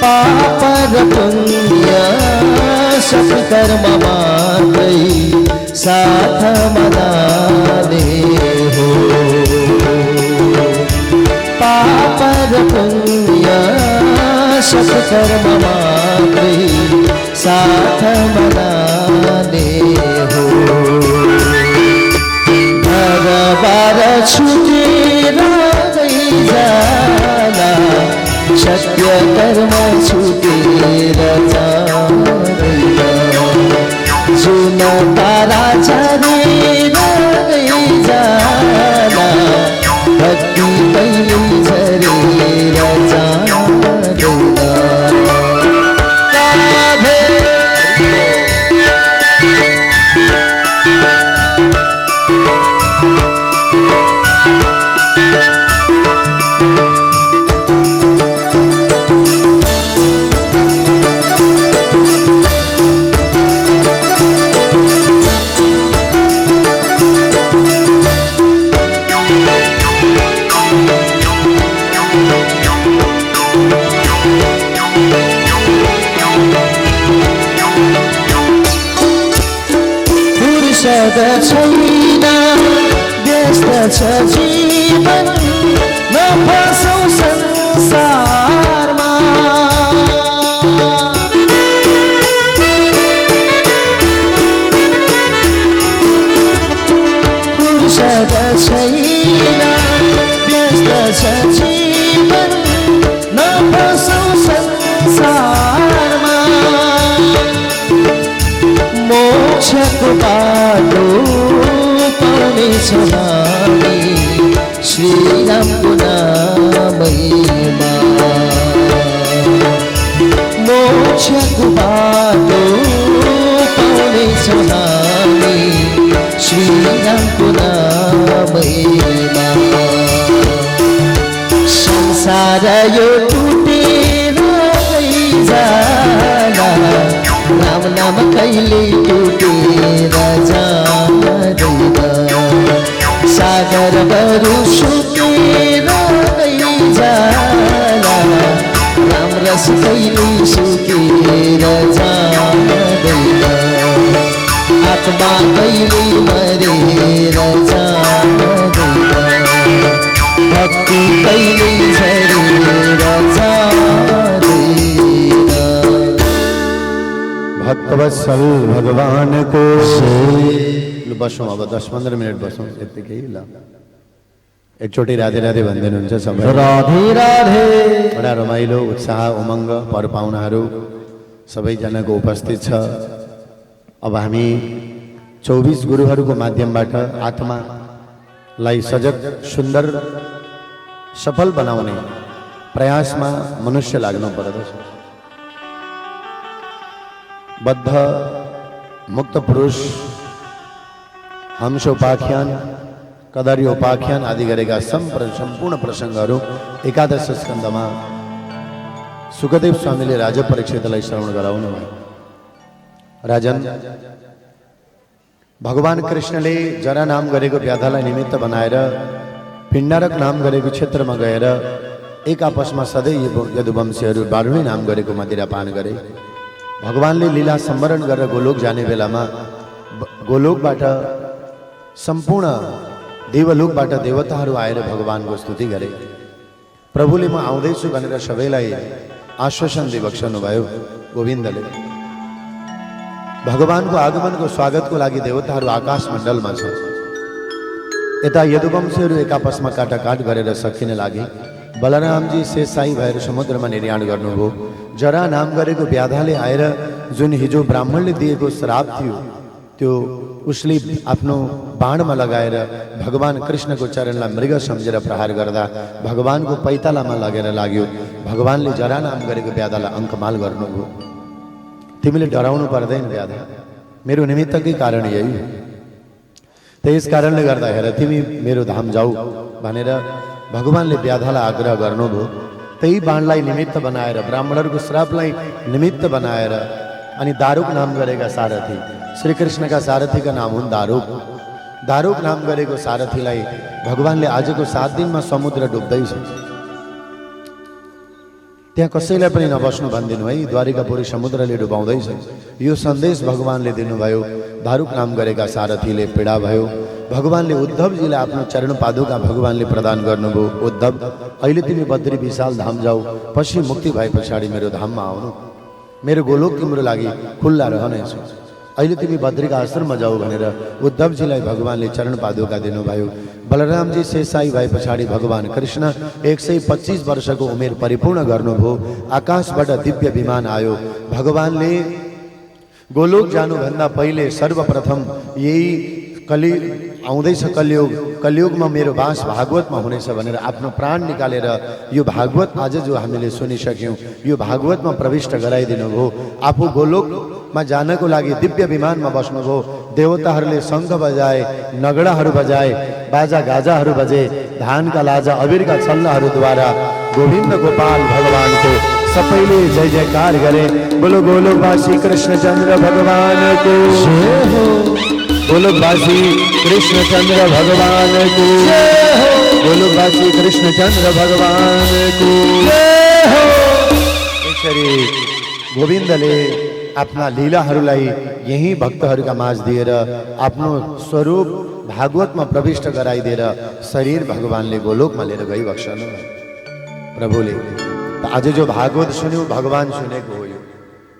पाप र पुण्य सब कर्म मात्रै साथ मनाने हो पाप र पुण्य सब कर्म मात्रै साथ मनाने हो घरबार छुटेर जाला सत्य कर्म छुटेर जाँदैन जुन तारा झरेर जाला भक्ति कहिले झरेर जाँदैन फुर्सद छैन व्यस्त छ जीवन नफसौ संसारमा फुर्सद छैन व्यस्त छ जीवन नफसौ संसारमा मोक्षको बाटो पाउनेछौँ हामी श्रीरामको नामैमा मोक्षको बाटो पाउनेछौँ हामी श्रीरामको नामैमा संसार यो टुटेर जाला राम नाम कहिले टुटेर जाँदैन सागर बरु सुकेर जाला राम रस कहिले सुकेर जाँदैन आत्मा कहिले मरेर जाँदैन भक्ति कहिले झरेर जाँदैन भक्तवत्सल भगवान को बसौँ अब 10-15 मिनट बसौँ यत्तिकै ल एकचोटि राधे राधे भन्दै हुनुहुन्छ सबै राधे राधे बडा रमाइलो उत्साह उमङ्ग पर पाहुनाहरू सबैजनाको उपस्थित छ। अब हामी 24 गुरुहरूको माध्यमबाट आत्मालाई सजग सुन्दर सफल बनाउने प्रयासमा मनुष्य लाग्नु पर्दछ। बद्ध मुक्त पुरुष हंस उपाख्यान कदरी उपाख्यान आदि गरेका सम्पूर्ण प्रसङ्गहरू एकादश स्कन्धमा सुखदेव स्वामीले राजा परीक्षितलाई श्रवण गराउनु भयो। राजन, भगवान कृष्णले जरा नाम गरेको व्याधालाई निमित्त बनाएर पिण्डारक नाम गरेको क्षेत्रमा गएर एक आपसमा सधैँ यदुवंशीहरू 12वें नाम गरेको मदिरापान गरे। भगवानले लीला सम्वरण गरेर गोलोक जाने बेलामा गोलोकबाट सम्पूर्ण देवलोकबाट देवताहरू आएर भगवानको स्तुति गरे। प्रभुले म आउँदैछु भनेर सबैलाई आश्वासन दिइबक्सनु भयो। गोविन्दले भगवानको आगमनको स्वागतको लागि देवताहरू आकाश मण्डलमा छन्। यता यदुवंशीहरू एक आपसमा काटाकाट गरेर सकिन लागे। बलरामजी शेषशाही भएर समुद्रमा निर्याण गर्नुभयो। जरा नाम गरेको व्याधाले आएर जुन हिजो ब्राह्मणले दिएको श्राप थियो त्यो उसले आफ्नो बाणमा लगाएर भगवान कृष्णको चरणलाई मृग सम्झेर प्रहार गर्दा भगवानको पैतालामा लगेर लाग्यो। भगवानले जरा नाम गरेको व्याधालाई अङ्कमाल गर्नुभयो। तिमीले डराउनु पर्दैन व्याधा, मेरो निमित्तकै कारण यही हो। त्यस कारणले गर्दा हेर तिमी मेरो धाम जाऊ भनेर भगवानले व्याधालाई आग्रह गर्नुभयो। त्यही बाणलाई निमित्त बनाएर ब्राह्मणहरूको श्रापलाई निमित्त बनाएर अनि दारुक नाम गरेका सारथी श्रीकृष्णका सारथीका नाम हुन् दारुक। दारुक नाम गरेको सारथीलाई भगवानले आजको 7 दिनमा समुद्र डुब्दैछ त्यहाँ कसैलाई पनि नबस्नु भनिदिनु है, द्वारिकापुरी समुद्रले डुबाउँदैछ। यो सन्देश भगवानले दिनुभयो। दारुक नाम गरेका सारथीले पीडा भयो। भगवानले उद्धवजीलाई आफ्नो चरण पादुका भगवानले प्रदान गर्नुभयो। उद्धव, अहिले तिमी बद्री विशाल धाम जाऊ, पछि मुक्ति भए पछाडि मेरो धाममा आउनु, मेरो गोलोक तिम्रो लागि खुल्ला रहनेछ। अहिले तिमी बद्रीका आश्रममा जाऊ भनेर उद्धवजीलाई भगवानले चरण पादुका दिनुभयो। बलरामजी शेषशाही भए पछाडि भगवान कृष्ण 125 वर्षको उमेर परिपूर्ण गर्नुभयो। आकाशबाट दिव्य विमान आयो। भगवानले गोलोक जानुभन्दा पहिले सर्वप्रथम यही आउँदैछ कलियुगमा मेरो बास भागवतमा हुनेछ भनेर आफ्नो प्राण निकालेर यो भागवत आज जो हामीले सुनिसक्यौँ यो भागवतमा प्रविष्ट गराइदिनु भयो। आफू गोलोकमा जानको लागि दिव्य विमानमा बस्नुभयो। देवताहरूले शङ्ख बजाए, नगडाहरू बजाए, बाजा गाजाहरू बजे, धानका लाजा अबिरका छल्लाहरूद्वारा गोविन्द गोपाल भगवानको सबैले जय जयकार गरे। बोलो गोलोकवासी कृष्णचन्द्र भगवानको जय हो। गोलोकवासी कृष्णचन्द्र भगवान को जय हो। गोलोकवासी कृष्णचन्द्र भगवान को जय हो। यसरी गोविन्दले आफ्ना लीलाहरूलाई यही भक्तहरूका माझ दिएर आफ्नो स्वरूप भागवतमा प्रविष्ट गराइदिएर शरीर भगवानले गोलोकमा लिएर गइबक्सनु प्रभुले। त आज जो भागवत सुन्यौ भगवान सुनेको हो, यो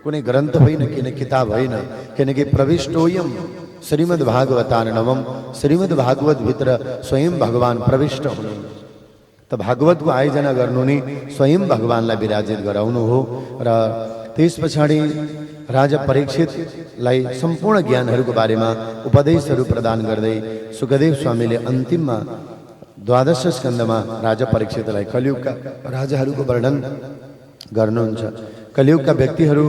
कुनै ग्रन्थ होइन, किन किताब होइन, किनकि प्रविष्टोयम श्रीमद् भागवतार्णवम, श्रीमद् भागवत भित्र स्वयं भगवान प्रविष्ट हुनु। त भागवतको आयोजना गर्नु नि स्वयं भगवानलाई विराजित गराउनु हो। र त्यस पछाडि राजा परीक्षितलाई सम्पूर्ण ज्ञानहरूको बारेमा उपदेशहरू प्रदान गर्दै सुखदेव स्वामीले अन्तिममा 12 स्कन्धमा राजा परीक्षितलाई कलियुगका राजाहरूको वर्णन गर्नुहुन्छ। कलियुगका व्यक्तिहरू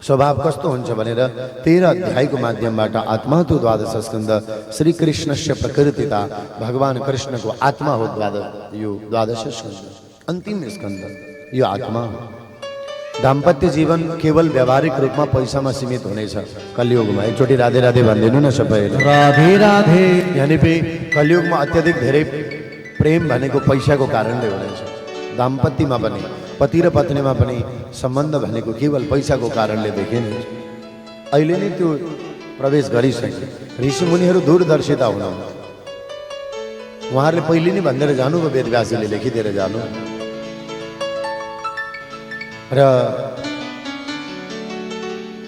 स्वभाव कस्तो हुन्छ भनेर 13 अध्यायको माध्यमबाट आत्मा तो 12 स्कन्ध श्री कृष्णस्य प्रकृतिता, भगवान कृष्णको आत्मा हो यो 12 स्कन्ध, अन्तिम स्कन्ध यो आत्मा हो। दाम्पत्य जीवन केवल व्यावहारिक रूपमा पैसामा सीमित हुनेछ कलियुगमा। एकचोटि राधे राधे भनिदिनु न सबैले, राधे राधे। यानी कलियुगमा अत्यधिक धेरै प्रेम भनेको पैसाको कारणले हुनेछ। दाम्पत्यमा पनि, पति र पत्नीमा पनि सम्बन्ध भनेको केवल पैसाको कारणले देखिने। अहिले नै त्यो प्रवेश गरिसके। ऋषिमुनिहरू दूरदर्शिता हुनु, उहाँहरूले पहिले नै भनेर जानुभयो, वेदव्यासले लेखिदिएर जानु। र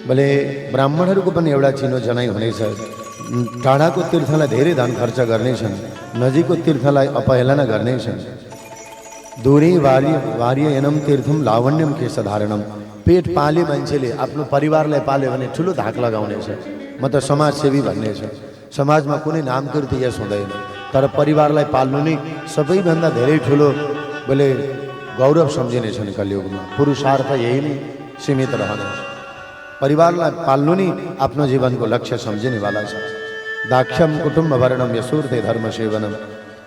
भले ब्राह्मणहरूको पनि एउटा चिनो जनाइ हुनेछ। टाढाको तीर्थलाई धेरै धन खर्च गर्नेछन्, नजिकको तीर्थलाई अपहेलना गर्नेछन्। दूरी वार्य एनम तीर्थम लावण्यम के साधारणम। पेट पाले मान्छेले आफ्नो परिवारलाई पाल्यो भने ठुलो धाक लगाउनेछ, म त समाजसेवी भन्नेछ। समाजमा कुनै नामकृति यस हुँदैन, तर परिवारलाई पाल्नु नै सबैभन्दा धेरै ठुलो बोले गौरव सम्झिनेछन् कलियुगमा। पुरुषार्थ यही नै सीमित रहनेछ। परिवारलाई पाल्नु नै आफ्नो जीवनको लक्ष्य सम्झिनेवाला छ। दाक्ष्यम कुटुम्ब वर्णम यशूर्ते धर्म सेवनम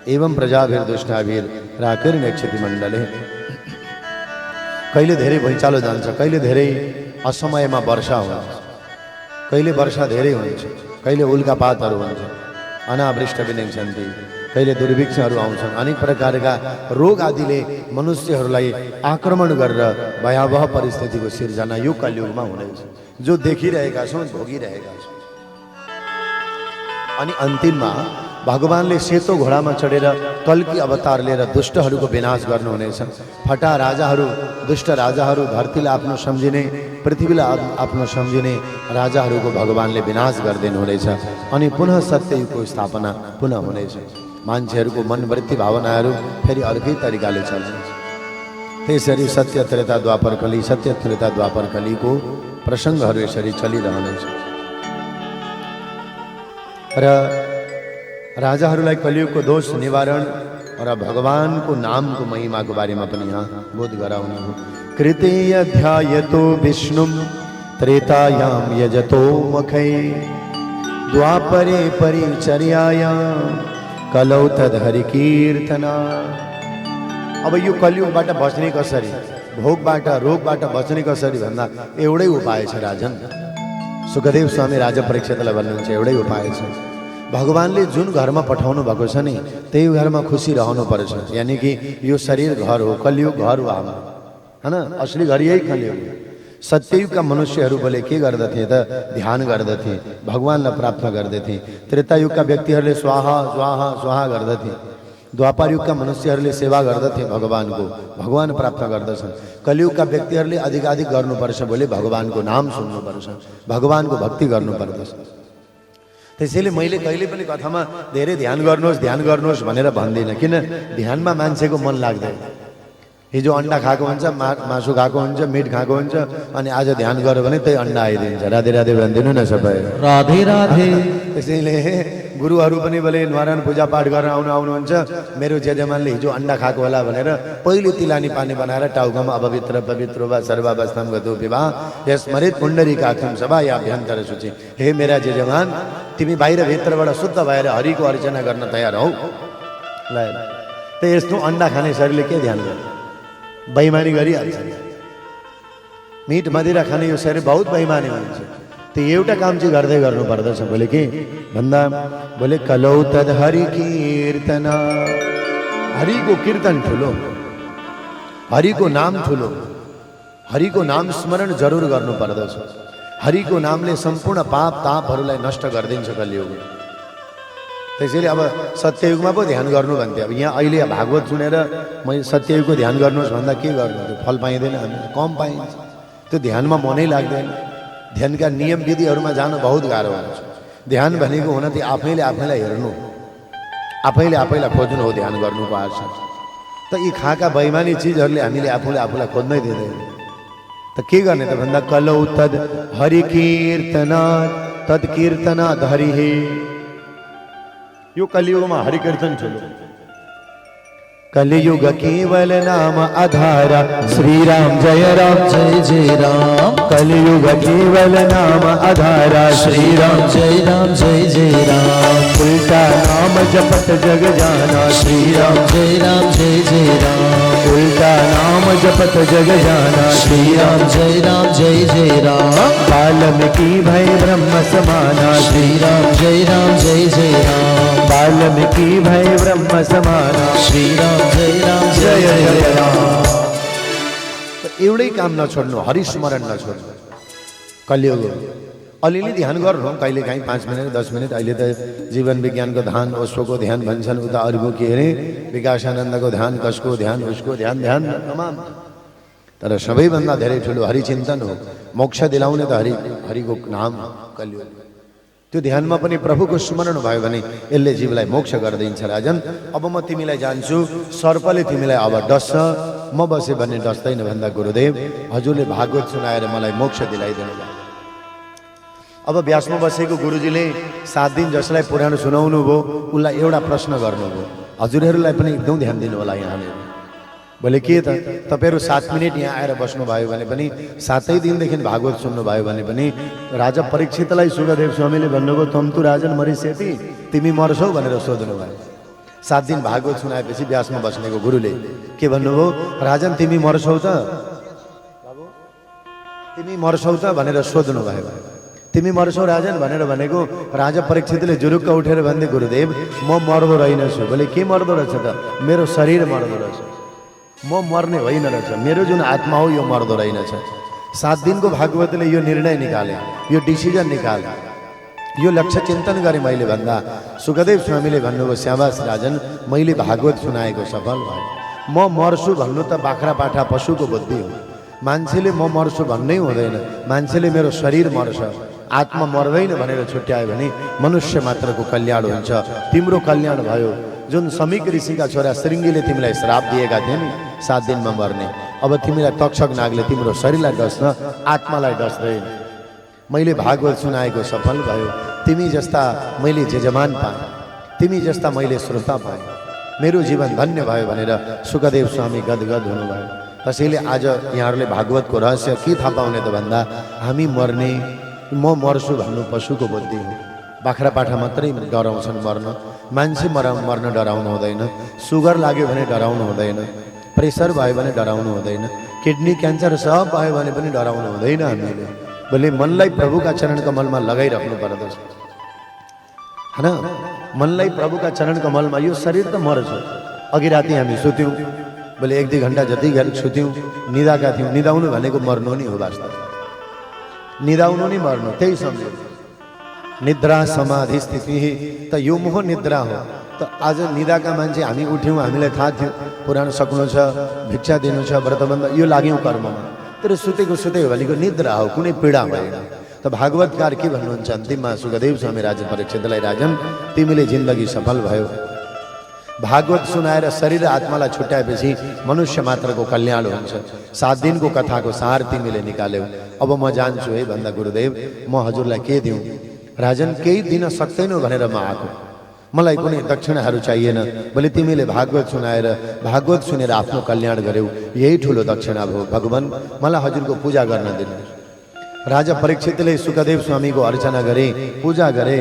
एवं प्रजाभिर दुष्टाभिर राकिर्ने क्षति मण्डले। कहिले धेरै भुइँचालो जान्छ, कहिले धेरै असमयमा वर्षा हुन्छ, कहिले वर्षा धेरै हुन्छ, कहिले उल्कापातहरू हुन्छ, अनावृष्ट विनिन्छन्ति, कहिले दुर्भिक्षहरू आउँछन्। अनेक प्रकारका रोग आदिले मनुष्यहरूलाई आक्रमण गरेर भयावह परिस्थितिको सिर्जना यो कलियुगमा हुनेछ, जो देखिरहेका छौँ, भोगिरहेका छौँ। अनि अन्तिममा भगवानले सेतो घोडामा चढेर कल्की अवतार लिएर दुष्टहरूको विनाश गर्नुहुनेछ। फटा राजाहरू, दुष्ट राजाहरू, धरतीलाई आफ्नो सम्झिने, पृथ्वीलाई आफ्नो सम्झिने राजाहरूको भगवानले विनाश गरिदिनुहुनेछ। अनि पुनः सत्ययुगको स्थापना पुनः हुनेछ। मान्छेहरूको मनवृत्ति भावनाहरू फेरि अर्कै तरिकाले चल्नेछ। त्यसरी सत्य त्रेता द्वापर कली, सत्य त्रेता द्वापर कलीको प्रसङ्गहरू यसरी चलिरहनेछ। र राजाहरूलाई कलियुगको दोष निवारण र भगवानको नामको महिमाको बारेमा पनि यहाँ बोध गराउनु हो। कृते अध्यायतो विष्णुम त्रेतायाम यजतो मखै द्वापरे परिचर्यायाम कलौ तदहरि कीर्तना। अब यो कलियुगबाट बच्ने कसरी, भोगबाट रोगबाट बच्ने कसरी भन्दा एउटै उपाय छ राजन। सुखदेव स्वामी राजा परीक्षितलाई भन्नुहुन्छ एउटै उपाय छ। भगवानले जुन घरमा पठाउनु भएको छ नि त्यही घरमा खुसी रहनु पर्छ। यानी कि यो शरीर घर हो, कलियुग घर हो हाम्रो, हैन? असली घर यही कलियुग हो। सत्ययुगका मनुष्यहरू बोले के गर्दथे त? ध्यान गर्दथे, भगवानलाई प्राप्त गर्दथे। त्रेतायुगका व्यक्तिहरूले स्वाहा स्वाहा स्वाहा गर्दथे। द्वापर युगका मनुष्यहरूले सेवा गर्दथे भगवानको, भगवान प्राप्त गर्दछन्। कलियुगका व्यक्तिहरूले अधिकाधिक गर्नुपर्छ बोले भगवानको नाम सुन्नुपर्छ, भगवानको भक्ति गर्नुपर्दछ। त्यसैले मैले कहिले पनि कथामा धेरै ध्यान गर्नुहोस् भनेर भन्दिनँ। किन? ध्यानमा मान्छेको मन लाग्दैन। हिजो अन्डा खाएको हुन्छ, मासु खाएको हुन्छ, मिट खाएको हुन्छ, अनि आज ध्यान गर्यो भने त्यही अन्डा आइदिन्छ। राधे राधे भनिदिनु न सबै, राधे राधे। त्यसैले गुरुहरू पनि बोले नारायण पूजा पाठ गरेर आउनुहुन्छ। मेरो जजमानले हिजो अन्डा खाएको होला भनेर पहिले तिलानी पानी बनाएर टाउकामा अपवित्र पवित्र वा सर्वावस्थाम गतो विवाह स्मरित पुण्डरीकाक्षम सभा या अभ्यन्तर सूची। हे मेरा जजमान, तिमी बाहिर भित्रबाट शुद्ध भएर हरिको अर्चना गर्न तयार हौ। ल त यस्तो अन्डा खाने शरीरले के ध्यान गर्छ? बेइमानी गरिहाल्छ। मिट मदिरा खाने यो शरीर बहुत बेइमानी हुन्छ। त्यो एउटा काम चाहिँ गर्दै गर्नु पर्दछ। बोले के भन्दा बोले कलौ तद हरि कीर्तना। हरिको कीर्तन ठुलो, हरिको नाम ठुलो, हरिको नाम स्मरण जरुर गर्नु पर्दछ। हरिको नामले सम्पूर्ण पाप तापहरूलाई नष्ट गरिदिन्छ कलियुग। त्यसैले अब सत्ययुगमा पो ध्यान गर्नु भन्थे। अब यहाँ अहिले भागवत सुनेर मैले सत्ययुगको ध्यान गर्नुहोस् भन्दा के गर्नु, त्यो फल पाइँदैन, हामीले कम पाइन्छ, त्यो ध्यानमा मनै लाग्दैन। ध्यानका नियम विधिहरूमा जानु बहुत गाह्रो हुन्छ। ध्यान भनेको हुन त्यो आफैले आफैलाई हेर्नु, आफैले आफैलाई खोज्नु हो ध्यान गर्नुको आशा। त यी खाका बैमानी चिजहरूले हामीले आफूले आफूलाई खोज्नै दिँदैन। त के गर्ने त भन्दा कलौ तद हरि कीर्तनात् तद कीर्तनात् हरि हे। यो कलियुगमा हरि कीर्तन ठुलो। कलियुग केवल नाम आधारा, श्री राम जय जय राम। कलियुग केवल नाम आधारा, श्री राम जय जय राम। उल्टा नाम जपत जग जाना, श्री राम जय जय राम। उल्टा नाम जपत जग जाना, श्री राम जय जय राम। वाल्मीकि भय ब्रह्म समाना, श्री राम जय जय राम। वाल्मीकि भय ब्रह्म समाना, श्री राम जय जय राम। एउटै काम नछोड्नु, हरिस्मरण नछोड्नु। कलियुग अलिअलि ध्यान गर्नु, कहिले काहीँ 5 मिनट 10 मिनट। अहिले त जीवन विज्ञानको ध्यान, ओस्वोको ध्यान भन्छन्, उता अरूको के अरे विकासानन्दको ध्यान, कसको ध्यान, उसको ध्यान, ध्यान तमाम। तर सबैभन्दा धेरै ठुलो हरिचिन्तन हो। मोक्ष दिलाउने त हरिको नाम कलियुग। त्यो ध्यानमा पनि प्रभुको स्मरण भयो भने यसले जीवलाई मोक्ष गरिदिन्छ। राजन अब म तिमीलाई जान्छु, सर्पले तिमीलाई अब डस्छ, म बसे भने डस्दैन भन्दा गुरुदेव हजुरले भागवत सुनाएर मलाई मोक्ष दिलाइदिनु भयो। अब व्यासमा बसेको गुरुजीले 7 दिन जसलाई पुराण सुनाउनु भयो उसलाई एउटा प्रश्न गर्नुभयो। हजुरहरूलाई पनि एकदम ध्यान दिनु होला। यहाँले बोले के त तपाईहरु 7 मिनेट यहाँ आएर बस्नुभयो भने पनि 7 दिनदेखि भागवत सुन्नुभयो भने पनि राजा परीक्षितलाई सुखदेव स्वामीले भन्नुभयो तम तु राजन मरिसेति, तिमी मर्छौ भनेर सोध्नु भयो। 7 दिन भागवत सुनाएपछि व्यासमा बस्नेको गुरुले के भन्नुभयो, राजन तिमी मर्छौ त, बाबु तिमी मर्छौ त भनेर सोध्नु भयो। तिमी मर्छौ राजन भनेर भनेको राजा परीक्षितले जुरुक्क उठेर भन्दै गुरुदेव म मर्दो रहेनछु। बोले के मर्दो रहेछ त, मेरो शरीर मर्दो रहेछ, म मर्ने होइन रहेछ, मेरो जुन आत्मा हो यो मर्दो रहेनछ। 7 दिनको भागवतले यो निर्णय निकाले, यो डिसिजन निकाले, यो लक्ष्य चिन्तन गरे। मैले भन्दा सुखदेव स्वामीले भन्नुभयो श्याबास राजन मैले भागवत सुनाएको सफल भयो। म मर्छु भन्नु त बाख्रा पाठा पशुको बुद्धि हो। मान्छेले म मर्छु भन्नै हुँदैन, मान्छेले मेरो शरीर मर्छ आत्मा मर्दैन भनेर छुट्यायो भने मनुष्य मात्रको कल्याण हुन्छ। तिम्रो कल्याण भयो। जुन समीक ऋषिका छोरा श्रृङ्गीले तिमीलाई श्राप दिएका थिए नि 7 दिनमा मर्ने, अब तिमीलाई तक्षक नागले तिम्रो शरीरलाई डस्न आत्मालाई डस्दैन। मैले भागवत सुनाएको सफल भयो। तिमी जस्ता मैले जजमान पाएँ, तिमी जस्ता मैले श्रोता पाएँ, मेरो जीवन धन्य भयो भनेर सुखदेव स्वामी गदगद हुनुभयो। त्यसैले आज यहाँहरूले भागवतको रहस्य के थाहा पाउने त भन्दा हामी मर्ने, म मर्छु भन्नु पशुको बुद्धि हो। बाख्रा पाठा मात्रै डराउँछन् मर्न, मान्छे मर्न डराउनु हुँदैन। सुगर लाग्यो भने डराउनु हुँदैन, प्रेसर भयो भने डराउनु हुँदैन, किडनी क्यान्सर सब भयो भने पनि डराउनु हुँदैन। हामीले बोले मनलाई प्रभुका चरण कमलमा लगाइराख्नु पर्दछ हैन। मनलाई प्रभुका चरण कमलमा, यो शरीर त मर्छ। अघि राति हामी सुत्यौँ, बोले 1-2 घण्टा जति सुत्यौँ, निदाएका थियौँ। निदाउनु भनेको मर्नु नै हो। वास्तव निदाउनु नै मर्नु, त्यही सम्झ्यो। निद्रा समाधि स्थिति त यो मोह निद्रा हो। त आज निदाका मान्छे हामी उठ्यौँ, हामीलाई थाहा थियो पुराण सक्नु छ, भिक्षा दिनु छ, व्रतबन्ध, यो लाग्यौँ कर्ममा। तर सुतेको सुते भनेको निद्रा हो, कुनै पीडा भएन। त भागवतकार के भन्नुहुन्छ अन्तिममा सुखदेव स्वामी राजा परीक्षितलाई, राजन तिमीले जिन्दगी सफल भयो। भागवत सुनाएर शरीर आत्मालाई छुट्याएपछि मनुष्य मात्रको कल्याण हुन्छ। 7 दिनको कथाको सार तिमीले निकाल्यौ। अब म जान्छु है भन्दा गुरुदेव म हजुरलाई के दिउँ? राजन केही दिन सक्दैनौ भनेर म आएको, मलाई कुनै दक्षिणाहरू चाहिएन। बोले तिमीले भागवत सुनाएर, भागवत सुनेर आफ्नो कल्याण गर्यौ, यही ठुलो दक्षिणा भयो। भगवान मलाई हजुरको पूजा गर्न दिनु। राजा परीक्षितले सुखदेव स्वामीको अर्चना गरे, पूजा गरे,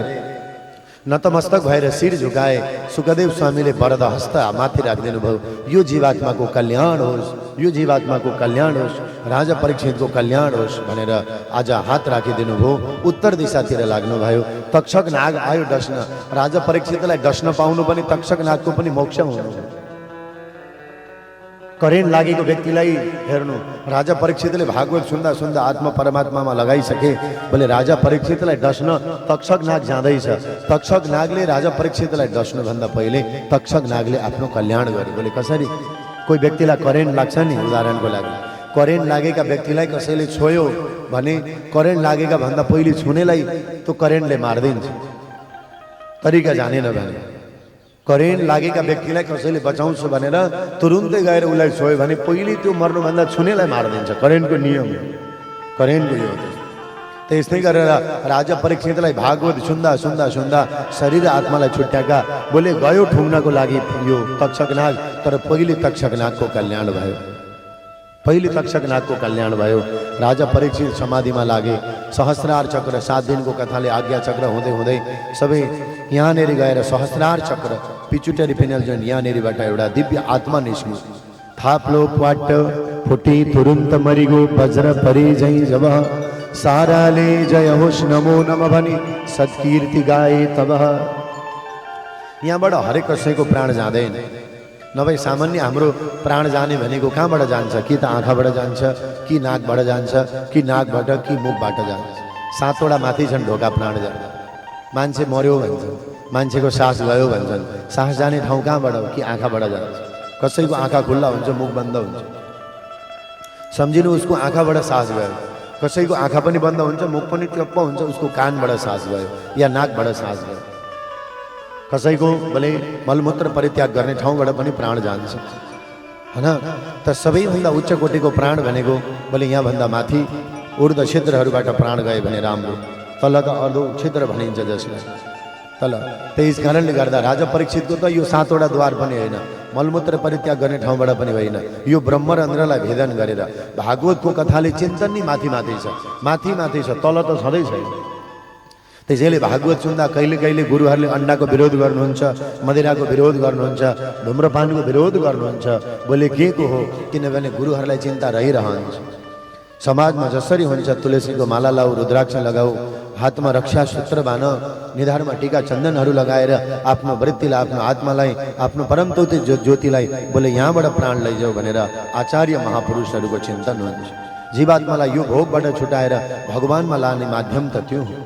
नतमस्तक भएर शिर झुकाए। सुखदेव स्वामीले वरद हस्त माथि राखिदिनु भयो, यो जीवात्माको कल्याण होस्, यो जीवात्माको कल्याण होस्, राजा परीक्षितको कल्याण होस् भनेर आज हात राखिदिनु भयो। उत्तर दिशातिर लाग्नुभयो। तक्षक नाग आयो डस्न। राजा परीक्षितलाई डस्न पाउनु पनि तक्षक नागको पनि मोक्ष हुनु। करेन्ट लागेको व्यक्तिलाई हेर्नु। राजा परीक्षितले भागवत सुन्दा सुन्दा आत्मा परमात्मामा लगाइसके। बोले राजा परीक्षितलाई डस्न तक्षक नाग जाँदैछ। तक्षक नागले राजा परीक्षितलाई डस्नुभन्दा पहिले तक्षक नागले आफ्नो कल्याण गरे। बोले कसरी? कोही व्यक्तिलाई करेन्ट लाग्छ नि, उदाहरणको लागि करेन्ट लागेका व्यक्तिलाई कसैले छोयो भने करेन्ट लागेका भन्दा पहिले छुनेलाई त्यो करेन्टले मारिदिन्छ, तरिका जानेन भने। करेन्ट लागेका व्यक्तिलाई कसैले बचाउँछु भनेर तुरुन्तै गएर उसलाई छोयो भने पहिले त्यो मर्नुभन्दा छुनेलाई मारिदिन्छ। करेन्टको नियम हो, करेन्टको यो हो। त्यस्तै गरेर राजा परीक्षितलाई भागवत सुन्दा सुन्दा सुन्दा शरीर आत्मालाई छुट्याएका। बोले गयो ठुङ्नको लागि यो तक्षक नाग, तर पहिले तक्षक नागको कल्याण भयो। पहिले तक्षक नागको कल्याण भयो। राजा परीक्षित समाधिमा लागे। सहस्रार चक्र 7 दिनको कथाले आज्ञा चक्र हुँदै हुँदै सबै यहाँनिर गएर सहस्रार चक्र पिचुटरी फिनल जुन यहाँनिरबाट एउटा दिव्य आत्मा निस्क्यो। थाप्लो प्वाट फुटी तुरुन्त मरिगो वज्र परि झै जब साराले जय होस् नमो नम भनी सत्कीर्ति गाए तब। यहाँबाट हरेक कसैको प्राण जाँदैन। नभए सामान्य हाम्रो प्राण जाने भनेको कहाँबाट जान्छ? कि त आँखाबाट जान्छ, कि नाकबाट जान्छ, कि नाकबाट, कि मुखबाट जान्छ। 7 वटा माथि छन् ढोका प्राण जान्छ। मान्छे मर्यो भन्छन्, मान्छेको सास गयो भन्छन्। सास जाने ठाउँ कहाँबाट हो? कि आँखाबाट जान्छ। कसैको आँखा खुल्ला हुन्छ, मुख बन्द हुन्छ। सम्झिनु, उसको आँखाबाट सास गयो। कसैको आँखा पनि बन्द हुन्छ, मुख पनि चप्प हुन्छ, उसको कानबाट सास गयो या नाकबाट सास गयो। कसैको बोले मलमूत्र परित्याग गर्ने ठाउँबाट पनि प्राण जान्छ, हैन? त सबैभन्दा उच्च कोटिको प्राण भनेको बोले यहाँभन्दा माथि ऊर्ध्व छिद्रहरूबाट प्राण गए भने राम्रो। तल त अर्धो छिद्र भनिन्छ जसलाई, तल। त्यस कारणले गर्दा राजा परीक्षितको त यो 7 वटा द्वार पनि होइन, मलमूत्र परित्याग गर्ने ठाउँबाट पनि होइन। यो ब्रह्मरन्ध्रलाई भेदन गरेर भागवतको कथाले चिन्तन नै माथि माथि छ, माथि माथि छ, तल त छँदै छैन। त्यसैले भागवत सुन्दा कहिले कहिले गुरुहरूले अन्डाको विरोध गर्नुहुन्छ, मदिराको विरोध गर्नुहुन्छ, धुम्रपानको विरोध गर्नुहुन्छ। बोले के को हो? किनभने गुरुहरूलाई चिन्ता रहिरहन्छ। समाजमा जसरी हुन्छ तुलसीको माला लाऊ, रुद्राक्ष लगाऊ, हातमा रक्षा सूत्र बान, निधारमा टीका चन्दनहरू लगाएर आफ्नो वृत्तिलाई, आफ्नो आत्मालाई, आफ्नो परमतौती ज्योतिलाई बोले यहाँबाट प्राण लैजाऊ भनेर आचार्य महापुरुषहरूको चिन्तन हुन्छ। जीवात्मालाई यो भोगबाट छुटाएर भगवानमा लाने माध्यम त त्यो हो।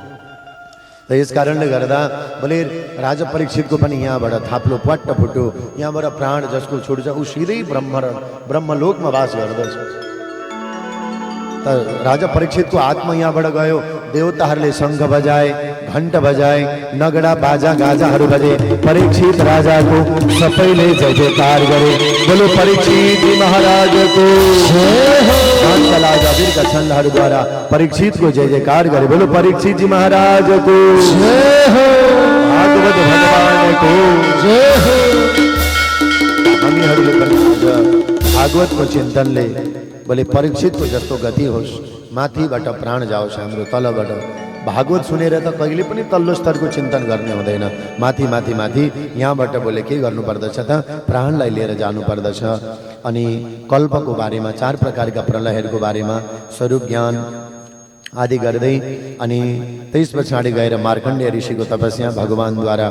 त यस कारणले गर्दा बोले राजा परीक्षितको पनि यहाँबाट थाप्लो पट्ट फुट्यो। यहाँबाट प्राण जसको छुट्छ ऊ सिधै ब्रह्मलोकमा वास गर्दछ। त राजा परीक्षितको आत्मा यहाँबाट गयो। देवताहरूले शङ्ख बजाए, घण्ट बजाए, नगडा बाजा गाजाहरू बजे। परीक्षित राजाको सबैले जय जयकार गरे। बोलो परीक्षित महाराजको वीरका छन्दहरूद्वारा परीक्षितको जय जयकार गरे। बोलो परीक्षित जी महाराजको भागवत भगवानको जय हो। हामीहरूले पनि भागवतको चिन्तनले बोले परीक्षितको जस्तो गति होस्, माथिबाट प्राण जाओस् हाम्रो, तलबाट। भागवत सुनेर त कहिले पनि तल्लो स्तरको चिन्तन गर्ने हुँदैन। माथि माथि माथि यहाँबाट बोले के गर्नुपर्दछ त? प्राणलाई लिएर जानुपर्दछ। अनि कल्पको बारेमा, 4 प्रकारका प्रलयहरूको बारेमा स्वरूप ज्ञान आदि गर्दै अनि त्यस पछाडि गएर मार्कण्डेय ऋषिको तपस्या, भगवानद्वारा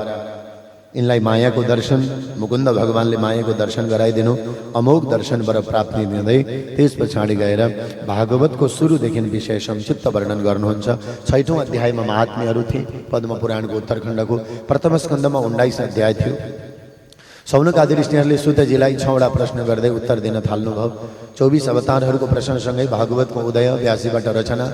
इनलाई मायाको दर्शन, मुकुन्द भगवानले मायाको दर्शन गराइदिनु, अमोघ दर्शनबाट प्राप्ति दिँदै त्यस पछाडि गएर भागवतको सुरुदेखि विषय संक्षिप्त वर्णन गर्नुहुन्छ। 6औं अध्यायमा महात्म्यहरू थिए। पद्म पुराणको उत्तरखण्डको प्रथम स्कन्धमा 19 अध्याय थियो। सौनक आदि ऋषिहरूले सुतजीलाई 6 वटा प्रश्न गर्दै उत्तर दिन थाल्नुभयो। 24 अवतारहरूको प्रश्नसँगै भागवतको उदय, व्यासीबाट रचना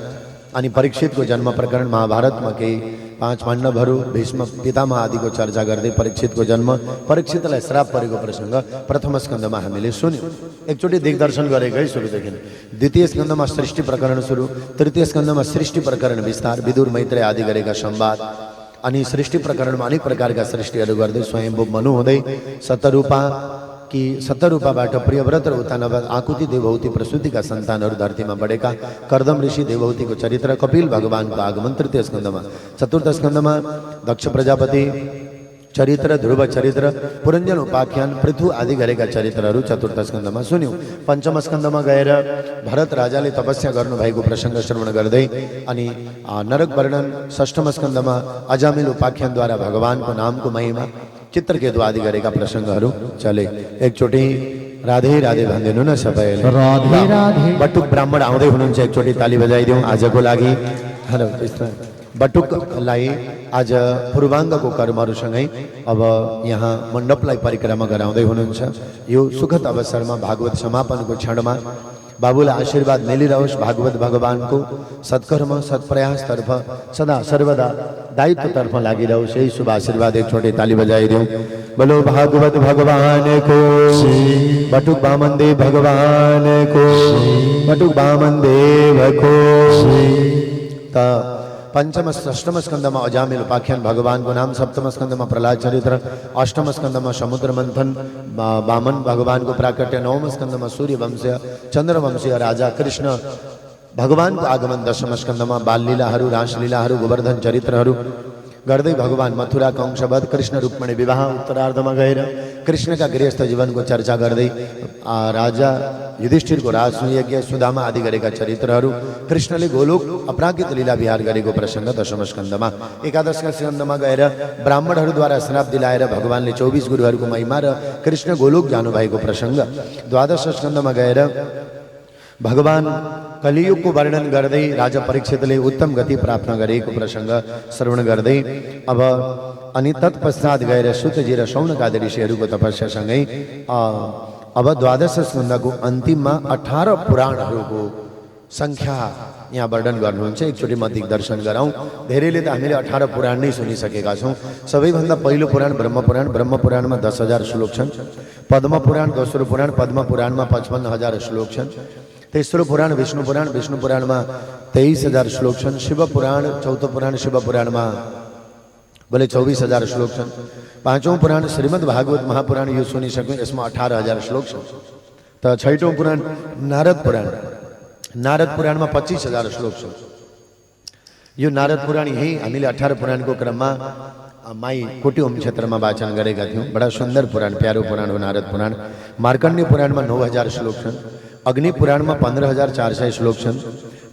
अनि परीक्षितको जन्म प्रकरण, महाभारतमा केही 5 पाण्डवहरू, भीष्म पितामह आदिको चर्चा गर्दै परीक्षितको जन्म, परीक्षितलाई श्राप परेको प्रसङ्ग प्रथम स्कन्धमा हामीले सुन्यौँ। एकचोटि दिग्दर्शन गरेकै सुरुदेखि। द्वितीय स्कन्धमा सृष्टि प्रकरण सुरु, तृतीय स्कन्धमा सृष्टि प्रकरण विस्तार, विदुर मैत्रेय आदि गरेका संवाद, अनि सृष्टि प्रकरणमा अनेक प्रकारका सृष्टिहरू गर्दै स्वयम्भू मनु हुँदै सतरूपाबाट प्रियव्रत र उतानव आकुति देवहूति प्रसूतिका सन्तानहरू धरतीमा बढेका, कर्दम ऋषि देवहूतिको चरित्र, कपिल भगवानको आगमन तृतीय स्कन्धमा, चतुर्थ स्कन्धमा दक्ष प्रजापति चरित्र, ध्रुव चरित्र, पुरञ्जन उपाख्यान, पृथु आदि गरेका चरित्रहरू चतुर्थ स्कन्धमा सुन्यौँ। पञ्चम स्कन्धमा गएर भरत राजाले तपस्या गर्नुभएको प्रसङ्ग श्रवण गर्दै अनि नरक वर्णन, षष्ठम स्कन्धमा अजामिल उपाख्यानद्वारा भगवानको नामको महिमा, चित्रकेतु आदि गरेका प्रसङ्गहरू चले। एकचोटि राधे राधे भन्दिनु न सबैले राधे राधे बटुक ब्राह्मण आउँदै हुनुहुन्छ, एकचोटि ताली बजाइदिउँ आजको लागि। हेलो कृष्ण। बटुकलाई आज पूर्वाङ्गको कर्महरूसँगै अब यहाँ मण्डपलाई परिक्रमा गराउँदै हुनुहुन्छ। यो सुखद अवसरमा भागवत समापनको क्षणमा बाबुलाई आशीर्वाद मिलिरहोस्। भागवत भगवानको सत्कर्म सत्प्रयासतर्फ सदा सर्वदा दायित्वतर्फ लागिरहोस्, यही शुभ आशीर्वाद एकचोटि ताली बजाइदिउँ। बोलो भागवत भगवान को, बटुक वामन देव भगवान को, बटुक वामन देव को। त पंचम अष्टम स्कंदमा अजामिल उपाख्यान भगवान को नाम, सप्तम स्कंदमा प्रहलाद चरित्र, अष्टम स्कंदमा समुद्र मंथन वामन भगवान को प्राकट्य, नवम स्कंदमा सूर्य वंशीय चंद्र वंशीय राजा कृष्ण भगवान को आगमन, दशम स्कंदमा बाल लीलाहरू रास लीलाहरू गोवर्धन चरित्रहरू गर्दै भगवान मथुरा कंशवध कृष्ण रुक्मणी विवाह उत्तरार्धमा गएर कृष्णका गृहस्थ जीवनको चर्चा गर्दै राजा युधिष्ठिरको राजयज्ञ सुदामा आदि गरेका चरित्रहरू, कृष्णले गोलोक अपराकृत लीला विहार गरेको प्रसङ्ग दशम स्कन्धमा, एकादश स्कन्धमा गएर ब्राह्मणहरूद्वारा श्राप दिलाएर भगवानले 24 गुरुहरूको महिमा र कृष्ण गोलोक जानुभएको प्रसङ्ग, द्वादश स्कन्धमा गएर भगवान कलियुगको वर्णन गर्दै राजा परीक्षितले उत्तम गति प्राप्त गरेको प्रसङ्ग श्रवण गर्दै अब अनि तत्पश्चात गएर सुतजी र शौनकादि ऋषिहरूको तपस्यासँगै अब द्वादश स्कन्धको अन्तिममा 18 पुराणहरूको संख्या यहाँ वर्णन गर्नुहुन्छ। एकचोटि म दिग्दर्शन गराउँ। धेरैले त हामीले 18 पुराण नै सुनिसकेका छौँ। सबैभन्दा पहिलो पुराण ब्रह्मपुराण, ब्रह्मपुराणमा 10,000 श्लोक छन्। पद्मपुराण दोस्रो पुराण, पद्मपुराणमा 55,000 श्लोक छन्। तेस्रो पुराण विष्णु पुराण, विष्णु पुराणमा 23,000 श्लोक छन्। शिवपुराण चौथो पुराण, शिवपुराणमा बोले 24,000 श्लोक छन्। पाँचौं पुराण श्रीमद् भागवत महापुराण, यो सुनिसक्यौँ, यसमा 18,000 श्लोक छन्। त छैटौं पुराण नारद पुराण, नारद पुराणमा 25,000 श्लोक छन्। यो नारद पुराण यही हामीले 18 पुराणको क्रममा माई कोटी ओम क्षेत्रमा वाचन गरेका थियौँ। बडा सुन्दर पुराण, प्यारो पुराण हो नारद पुराण। मार्कण्डेय पुराणमा 9,000 श्लोक छन्। अग्नि पुराणमा 15,400 श्लोक छन्।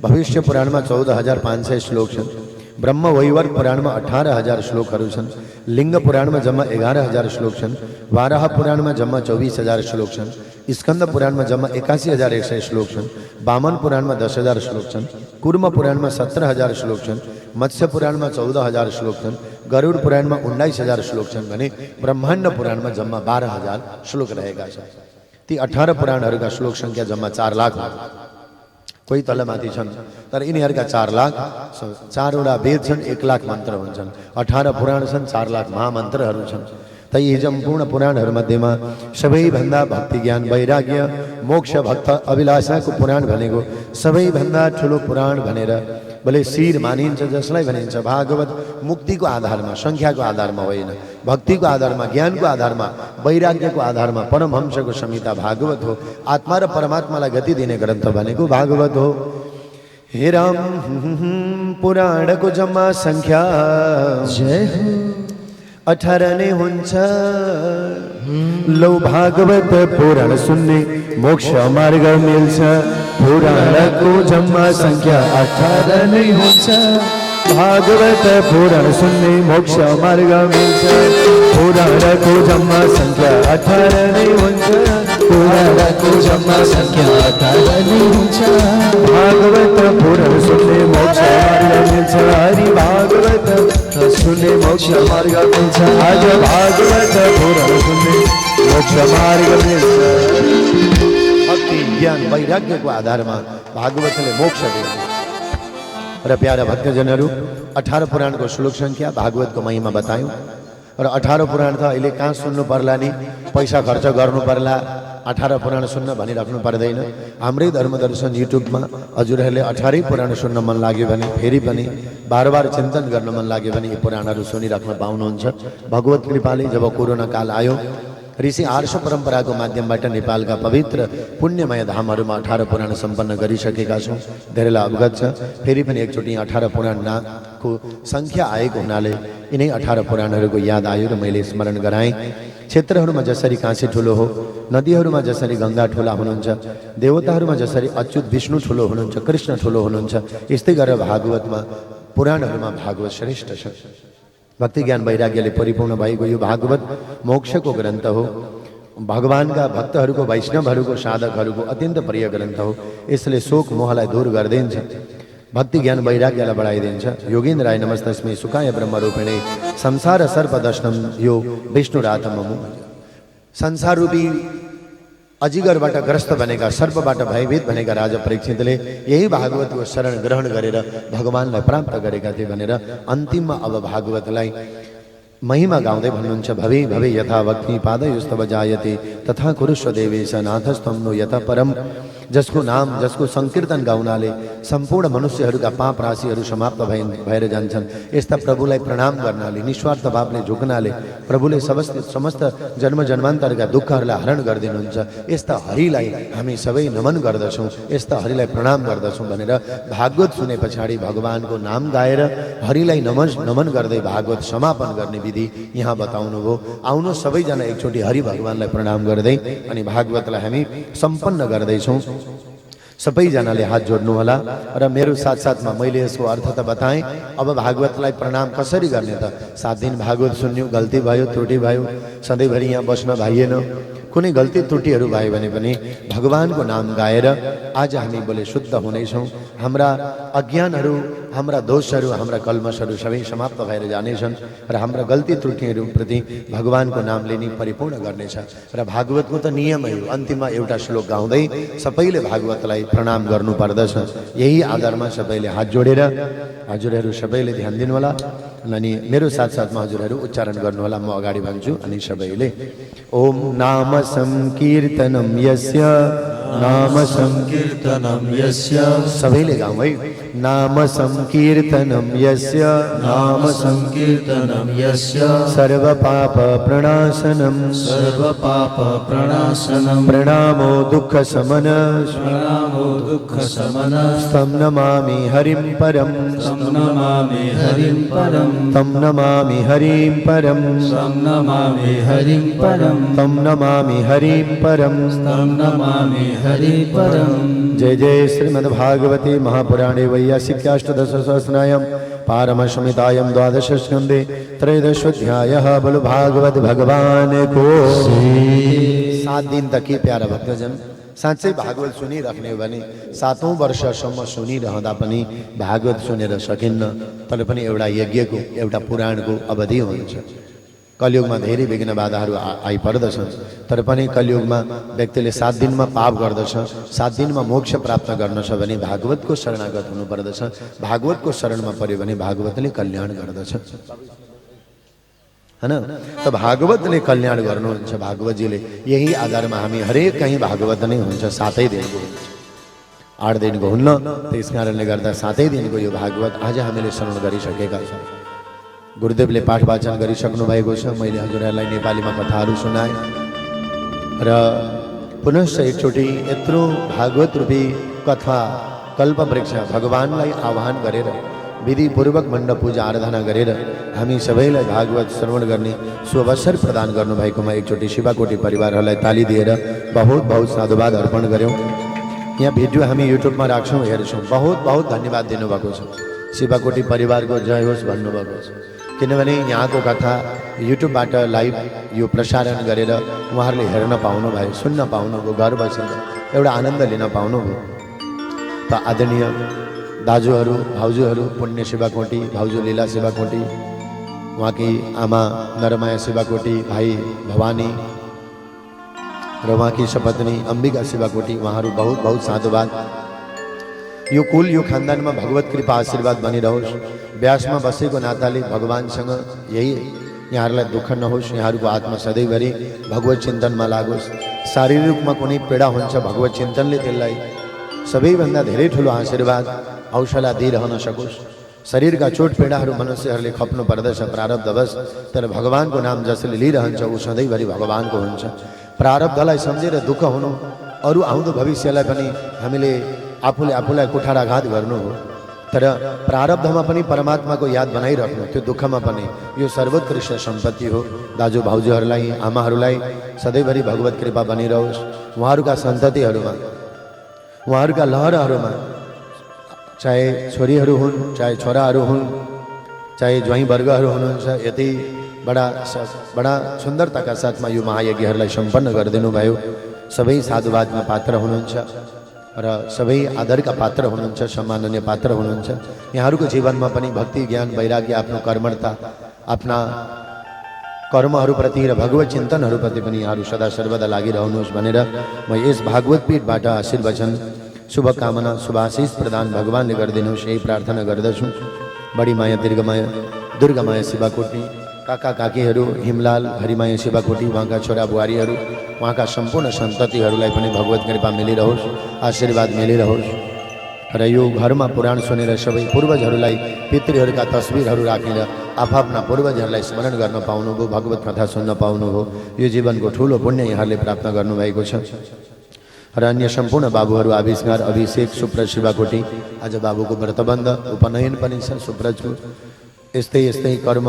भविष्य पुराणमा 14,500 श्लोक छन्। ब्रह्म वैवर्त पुराणमा 18,000 श्लोकहरू छन्। लिङ्ग पुराणमा जम्मा 11,000 श्लोक छन्। वाराह पुराणमा जम्मा 24,000 श्लोक छन्। स्कंद पुराणमा जम्मा 81,100 श्लोक छन्। वामन पुराणमा 10,000 श्लोक छन्। कुर्म पुराणमा 17,000 श्लोक छन्। मत्स्य पुराणमा 14,000 श्लोक छन्। गरुड पुराणमा 19,000 श्लोक छन् भने ब्रह्माण्ड पुराणमा जम्मा 12,000 श्लोक रहेका छन्। ती 18 पुराणहरूका श्लोक संख्या जम्मा 4 लाख हो। कोही तलमाथि छन्, तर यिनीहरूका 4 लाख, 4वटा वेद छन्, 1 लाख मन्त्र हुन्छन्। 18 पुराण छन्, 4 लाख महामन्त्रहरू छन्। त यी सम्पूर्ण पुराणहरूमध्येमा सबैभन्दा भक्ति ज्ञान वैराग्य मोक्ष भक्त अभिलाषाको पुराण भनेको सबैभन्दा ठुलो पुराण भनेर बोले शिर मानिन्छ, जसलाई भनिन्छ भागवत मुक्तिको आधारमा, संख्याको आधारमा होइन, भक्तिको आधारमा, ज्ञानको आधारमा, वैराग्यको आधारमा परमहंसको संहिता भागवत हो। आत्मा र परमात्मालाई गति दिने ग्रन्थ भनेको भागवत हो। हे राम, पुराणको जम्मा संख्या जय हो 18 नै हुन्छ। लौ भागवत पुराण सुन्ने मोक्ष मार्ग मिल्छ। पुराणको जम्मा संख्या 18 नै हुन्छ। भागवत पुराण सुन्ने मोक्ष मार्ग मिल्छ। पुराणको जम्मा संख्या 18 नै हुन्छ। पुराणको जम्मा संख्या 18 नै हुन्छ। भागवत पुराण सुन्ने मोक्ष मार्ग मिल्छ। हरि भागवत सुन्ने मोक्ष मार्ग मिल्छ। आज भागवत पुराण सुन्ने मोक्ष मार्ग मिल्छ। भक्ति ज्ञान वैराग्यको आधारमा भागवतले मोक्ष दिन्छ। र प्यारा भक्तजनहरू, 18 पुराणको श्लोक संख्या भागवतको महिमा बतायौँ। र 18 पुराण त अहिले कहाँ सुन्नु पर्ला नि, पैसा खर्च गर्नु पर्ला 18 पुराण सुन्न भनिराख्नु पर्दैन। हाम्रै धर्मदर्शन युट्युबमा हजुरहरूले 18 पुराण सुन्न मन लाग्यो भने, फेरि पनि बार बार चिन्तन गर्न मन लाग्यो भने यी पुराणहरू सुनिराख्न पाउनुहुन्छ। भगवत कृपाले जब कोरोना काल आयो, ऋषि आर्ष परम्पराको माध्यमबाट नेपालका पवित्र पुण्यमय धामहरूमा 18 पुराण सम्पन्न गरिसकेका छौँ। धेरैलाई अवगत छ। फेरि पनि एकचोटि 18 पुराणको संख्या आएको हुनाले यिनै 18 पुराणहरूको याद आयो र मैले स्मरण गराएँ। क्षेत्रहरूमा जसरी काशी ठुलो हो, नदीहरूमा जसरी गङ्गा ठुला हुनुहुन्छ, देवताहरूमा जसरी अच्युत विष्णु ठुलो हुनुहुन्छ, कृष्ण ठुलो हुनुहुन्छ, यस्तै गरेर भागवतमा पुराणहरूमा भागवत श्रेष्ठ छ। भक्ति ज्ञान वैराग्यले परिपूर्ण भएको यो भागवत मोक्षको ग्रन्थ हो। भगवानका भक्तहरूको वैष्णवहरूको साधकहरूको अत्यन्त प्रिय ग्रन्थ हो। यसले शोक मोहलाई दूर गरिदिन्छ, भक्ति ज्ञान वैराग्यलाई बढाइदिन्छ। योगेन्द्राय नमस्तस्मै सुखाय ब्रह्मरूपिणे संसार सर्पदर्शनम यो विष्णुरातममु। संसार रूपी अजिगरबाट ग्रस्त बनेका, सर्पबाट भयभीत बनेका राजा परीक्षितले यही भागवतको शरण ग्रहण गरेर भगवानलाई प्राप्त गरेका थिए भनेर अन्तिममा अब भागवतलाई महिमा गाउँदै भन्नुहुन्छ। भवे भवे यथा भक्ति पादयुस्तव जायते तथा कुरुष्व देवेश नाथस्तम नो यथा परम। जसको नाम, जसको संकीर्तन गाउनाले सम्पूर्ण मनुष्यहरूका पाप राशिहरू समाप्त भएर जान्छन्, यस्ता प्रभुलाई प्रणाम गर्नाले, निस्वार्थ भावले झुक्नाले प्रभुले समस्त जन्म जन्मान्तरका दुःखहरूलाई हरण गरिदिनुहुन्छ। यस्ता हरिलाई हामी सबै नमन गर्दछौँ, यस्ता हरिलाई प्रणाम गर्दछौँ भनेर भागवत सुने पछाडि भगवानको नाम गाएर हरिलाई नमन गर्दै भागवत समापन गर्ने विधि यहाँ बताउनु भयो। आउनु सबैजना एकचोटि हरि भगवानलाई प्रणाम गर्दै अनि भागवतलाई हामी सम्पन्न गर्दैछौँ। सबैजनाले हात जोड्नु होला र मेरो साथसाथमा मैले यसको अर्थ त बताएँ। अब भागवतलाई प्रणाम कसरी गर्ने त? 7 दिन भागवत सुन्यौँ, गल्ती भयो, त्रुटि भयो, सधैँभरि यहाँ बस्न भइएन, कुनै गल्ती त्रुटिहरू भयो भने पनि भगवानको नाम गाएर आज हामी बोले शुद्ध हुनेछौँ। हाम्रा अज्ञानहरू, हाम्रा दोषहरू, हाम्रा कल्मषहरू सबै समाप्त भएर जानेछन् र हाम्रा गल्ती त्रुटिहरूप्रति भगवानको नामले नै परिपूर्ण गर्नेछ। र भागवतको त नियमै हो, अन्तिममा एउटा श्लोक गाउँदै सबैले भागवतलाई प्रणाम गर्नुपर्दछ। यही आधारमा सबैले हात जोडेर हजुरहरू सबैले ध्यान दिनुहोला अनि मेरो साथसाथमा हजुरहरू उच्चारण गर्नुहोला। म अगाडि भन्छु अनि सबैले ओम नाम संकीर्तनम यस्य, नाम संकीर्तनम यस्य, सबैले गाउँ है। नाम संकीर्तनम यस्य, नाम संकीर्तनम यस्य, सर्व पाप प्रणाशनम, सर्व पाप प्रणाशनम, प्रणामो दुःख समन, प्रणामो दुःख समन, तं नमामि हरिं परम, तं नमामि हरिं परम, तं नमामि हरिं परम, तं नमामि हरिं परम, तं नमामि हरिं परम, तं नमामि हरिं परम। जय जय श्रीमद्भागवते महापुराणे वैयासिक्याष्टदशसहस्रायां पारमश्मितायां द्वादश स्कन्धे त्रयोदशोऽध्यायः। बोलो भागवत भगवान को। 7 दिन तक ही प्यारा भक्तजन साँच्चै भागवत सुनिराख्ने हो भने 7औं वर्षसम्म सुनिरहँदा पनि भागवत सुनेर सकिन्न। तर पनि एउटा यज्ञको, एउटा पुराणको अवधि हुन्छ। कलियुगमा धेरै विघ्न बाधाहरू आइपर्दछन्, तर पनि कलियुगमा व्यक्तिले 7 दिनमा पाप गर्दछ, 7 दिनमा मोक्ष प्राप्त गर्न छ भने भागवतको शरणागत हुनुपर्दछ। भागवतको शरणमा पर्यो भने भागवतले कल्याण गर्दछ, हैन? त भागवतले कल्याण गर्नुहुन्छ भागवतजीले। यही आधारमा हामी हरेक कहीँ भागवत नै हुन्छ। 7 दिनको हुन्छ, 8 दिनको हुन्न। त्यस कारणले गर्दा 7 दिनको यो भागवत आज हामीले श्रवण गरिसकेका छौँ। गुरुदेवले पाठ वाचन गरिसक्नु भएको छ। मैले हजुरहरूलाई नेपालीमा कथाहरू सुनाएँ र पुनश्च एकचोटि यत्रो भागवत रूपी कथा कल्पवृक्ष भगवानलाई आह्वान गरेर विधिपूर्वक मण्डप पूजा आराधना गरेर हामी सबैलाई भागवत श्रवण गर्ने सुअवसर प्रदान गर्नुभएकोमा एकचोटि शिवाकोटी परिवारहरूलाई ताली दिएर बहुत बहुत साधुवाद अर्पण गऱ्यौँ। यहाँ भिडियो हामी युट्युबमा राख्छौँ, हेर्छौँ। बहुत बहुत धन्यवाद दिनुभएको छ। शिवाकोटी परिवारको जय होस् भन्नुभएको छ। किनभने यहाँको कथा युट्युबबाट लाइभ यो प्रसारण गरेर उहाँहरूले हेर्न पाउनुभयो, सुन्न पाउनुभयो, घर बसेर एउटा आनन्द लिन पाउनुभयो। त आदरणीय दाजुहरू, भाउजूहरू, पुण्य शिवाकोटी, भाउजू लीला शिवाकोटी, उहाँकी आमा नरमाया शिवाकोटी, भाइ भवानी र उहाँकी सपत्नी अम्बिका शिवाकोटी, उहाँहरू बहुत बहुत साधुवाद। यो कुल, यो खानदानमा भगवत कृपा आशीर्वाद बनिरहोस्। व्यासमा बसेको नाताले भगवानसँग यही यहाँहरूलाई दुःख नहोस्, यहाँहरूको आत्मा सधैँभरि भगवत चिन्तनमा लागोस्। शारीरिक रूपमा कुनै पीडा हुन्छ, भगवत चिन्तनले त्यसलाई सबैभन्दा धेरै ठुलो आशीर्वाद हौसला दिइरहन सकोस्। शरीरका चोट पीडाहरू मनुष्यहरूले खप्नु पर्दछ प्रारब्धवश, तर भगवानको नाम जसले लिइरहन्छ ऊ सधैँभरि भगवानको हुन्छ। प्रारब्धलाई सम्झेर दुःख हुनु, अरू आउँदो भविष्यलाई पनि हामीले आफूलाई कुठाराघात गर्नु हो। तर प्रारब्धमा पनि परमात्माको याद बनाइराख्नु, त्यो दुःखमा पनि यो सर्वोत्कृष्ट सम्पत्ति हो। दाजु भाउजूहरूलाई, आमाहरूलाई सधैँभरि भगवत कृपा बनिरहोस्। उहाँहरूका सन्ततिहरूमा, उहाँहरूका लहरहरूमा, चाहे छोरीहरू हुन् चाहे छोराहरू हुन्, चाहे ज्वाइँ वर्गहरू हुनुहुन्छ यति बडा सुन्दरताका साथमा यो महायज्ञहरूलाई सम्पन्न गरिदिनु भयो। सबै साधुवादमा पात्र हुनुहुन्छ र सबै आदरका पात्र हुनुहुन्छ, सम्माननीय पात्र हुनुहुन्छ। यहाँहरूको जीवनमा पनि भक्ति, ज्ञान, वैराग्य, आफ्नो कर्मठता, आफ्ना कर्महरूप्रति र भगवत चिन्तनहरूप्रति पनि यहाँहरू सदा सर्वदा लागिरहनुहोस् भनेर म यस भागवत पीठबाट आशीर्वचन, शुभकामना, शुभाशीष प्रदान भगवानले गरिदिनुहोस् यही प्रार्थना गर्दछु। बडी माया दीर्घमाया दुर्गामाया शिवाकोटी, काका काकीहरू, हिमलाल, हरिमाया शिवाकोटी, उहाँका छोरा बुहारीहरू, उहाँका सम्पूर्ण सन्ततिहरूलाई पनि भगवत कृपा मिलिरहोस्, आशीर्वाद मिलिरहोस्। र यो घरमा पुराण सुनेर सबै पूर्वजहरूलाई, पितृहरूका तस्बिरहरू राखेर आफ्ना पूर्वजहरूलाई स्मरण गर्न पाउनुभयो, भगवत कथा सुन्न पाउनुभयो। यो जीवनको ठुलो पुण्य यहाँहरूले प्राप्त गर्नुभएको छ। र अन्य सम्पूर्ण बाबुहरू आविष्कार, अभिषेक, सुप्रज शिवाकोटी, आज बाबुको व्रतबन्ध, उपनयन पनि छ सुप्रजको। यस्तै यस्तै कर्म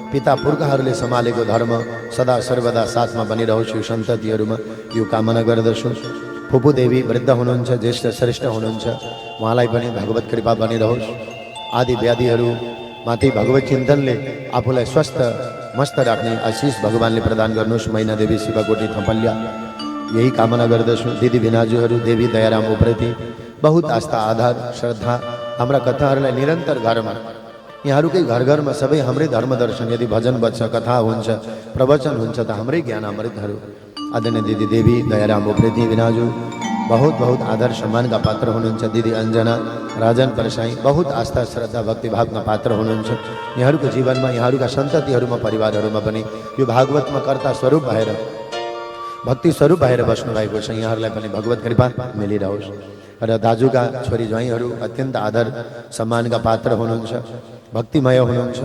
पिता पुर्खाहरूले सम्हालेको धर्म सदा सर्वदा साथमा बनिरहोस् यो सन्ततिहरूमा, यो कामना गर्दछु। फुपू देवी वृद्ध हुनुहुन्छ, ज्येष्ठ श्रेष्ठ हुनुहुन्छ, उहाँलाई पनि भगवत कृपा बनिरहोस्। आदि व्याधिहरू माथि भगवत चिन्तनले आफूलाई स्वस्थ मस्त राख्ने आशिष भगवानले प्रदान गर्नुहोस्। मैना देवी शिवाकोटी थपलिया यही कामना गर्दछु। दिदी भिनाजुहरू, देवी दयाराम उप्रेती, बहुत आस्था, आधार, श्रद्धा हाम्रा कथाहरूलाई निरन्तर घरमा, यहाँहरूकै घर घरमा सबै हाम्रै धर्म दर्शन, यदि भजन बज्छ, कथा हुन्छ, प्रवचन हुन्छ त हाम्रै ज्ञान अमृतहरू। आदरणीय दिदी देवी दयाराम उप्रेती भिनाजु बहुत बहुत आदर सम्मानका पात्र हुनुहुन्छ। दिदी अञ्जना राजन परसाई बहुत आस्था, श्रद्धा, भक्तिभावका पात्र हुनुहुन्छ। यहाँहरूको जीवनमा, यहाँहरूका सन्ततिहरूमा, परिवारहरूमा पनि यो भागवतमा कर्ता स्वरूप भएर, भक्ति स्वरूप भएर बस्नुभएको छ। यहाँहरूलाई पनि भगवत कृपा मिलिरहोस्। र दाजुका छोरी ज्वाइँहरू अत्यन्त आदर सम्मानका पात्र हुनुहुन्छ, भक्तिमय हुनुहुन्छ।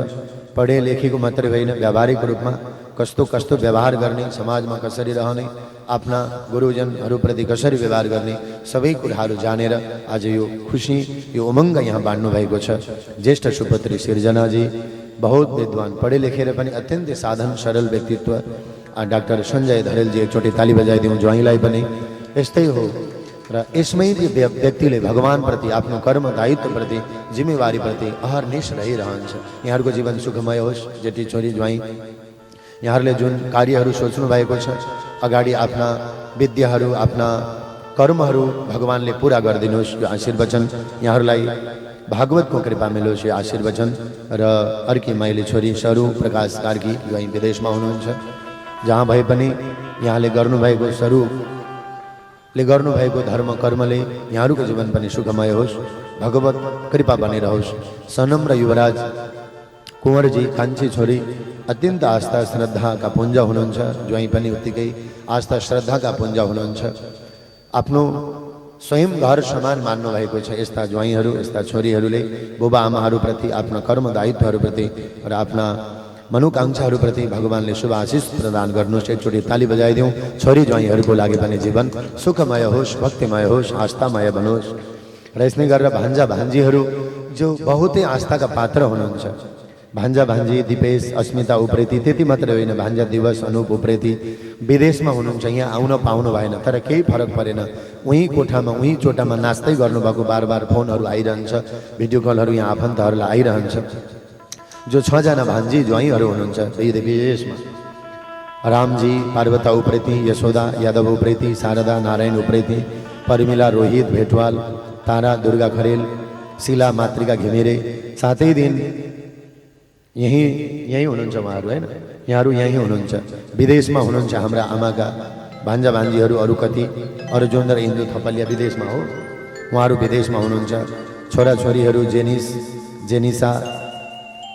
पढे लेखेको मात्रै होइन, व्यावहारिक रूपमा कस्तो कस्तो व्यवहार गर्ने, समाजमा कसरी रहने, आफ्ना गुरुजनहरूप्रति कसरी व्यवहार गर्ने, सबै कुराहरू जानेर आज यो खुसी, यो उमङ्ग यहाँ बाँड्नु भएको छ। ज्येष्ठ सुपुत्री सिर्जनाजी बहुत विद्वान, पढे लेखेर पनि अत्यन्तै साधन सरल व्यक्तित्व। डाक्टर सञ्जय धरेलजी एकचोटि ताली बजाइदिउँ ज्वाइँलाई पनि। यस्तै हो र यसमै व्यक्तिले भगवानप्रति, आफ्नो कर्म दायित्वप्रति, जिम्मेवारीप्रति अहर्निश रहिरहन्छ। यहाँहरूको जीवन सुखमय होस्। जेठी छोरी ज्वाइँ, यहाँहरूले जुन कार्यहरू सोच्नु भएको छ, अगाडि आफ्ना विद्याहरू, आफ्ना कर्महरू भगवानले पुरा गरिदिनुहोस्। यो आशीर्वचन यहाँहरूलाई भागवतको कृपा मिलोस्, यो आशीर्वचन। र अर्की माइली छोरी सरू प्रकाश कार्की ज्वाइँ विदेशमा हुनुहुन्छ। जहाँ भए पनि यहाँले गर्नुभएको स्वरूपले गर्नुभएको धर्म कर्मले यहाँहरूको जीवन पनि सुखमय होस्, भगवत कृपा बनिरहोस्। सनम र युवराज कुँवरजी कान्छी छोरी अत्यन्त आस्था श्रद्धाका पुञ्ज हुनुहुन्छ। ज्वाइँ पनि उत्तिकै आस्था श्रद्धाका पुञ्ज हुनुहुन्छ। आफ्नो स्वयं घर समान मान्नु भएको छ यस्ता ज्वाइँहरू, यस्ता छोरीहरूले बुबा आमाहरूप्रति, आफ्ना कर्म दायित्वहरूप्रति र आफ्ना मनोकाङ्क्षाहरूप्रति भगवानले शुभ आशिष प्रदान गर्नुहोस्। एकचोटि ताली बजाइदिउँ। छोरी ज्वाइँहरूको लागि पनि जीवन सुखमय होस्, भक्तिमय होस्, आस्थामय बनोस्। र यसले गरेर भान्जा भान्जीहरू जो बहुतै आस्थाका पात्र हुनुहुन्छ, भान्जा भान्जी दिपेश, अस्मिता उप्रेती, त्यति मात्रै होइन, भान्जा दिवस, अनुप उप्रेती विदेशमा हुनुहुन्छ। यहाँ आउन पाउनु भएन, तर केही फरक परेन। उहीँ कोठामा, उहीँ चोटामा नाच्दै गर्नुभएको, बार बार फोनहरू आइरहन्छ, भिडियो कलहरू यहाँ आफन्तहरूलाई आइरहन्छ। जो 6 जना भान्जी ज्वाइँहरू हुनुहुन्छ विदेशमा, रामजी, पार्वता उप्रेती, यशोदा यादव उप्रेती, शारदा नारायण उप्रेती, परमिला रोहित भेटवाल, तारा दुर्गा खरेल, शिला मातृका घिमिरे, 7 दिन यही हुनुहुन्छ उहाँहरू होइन। यहाँहरू यहीँ हुनुहुन्छ, विदेशमा हुनुहुन्छ। हाम्रा आमाका भान्जा भान्जीहरू अरू कति, अर्जुन र इन्दु थपलिया विदेशमा हो, उहाँहरू विदेशमा हुनुहुन्छ। छोराछोरीहरू जेनिसा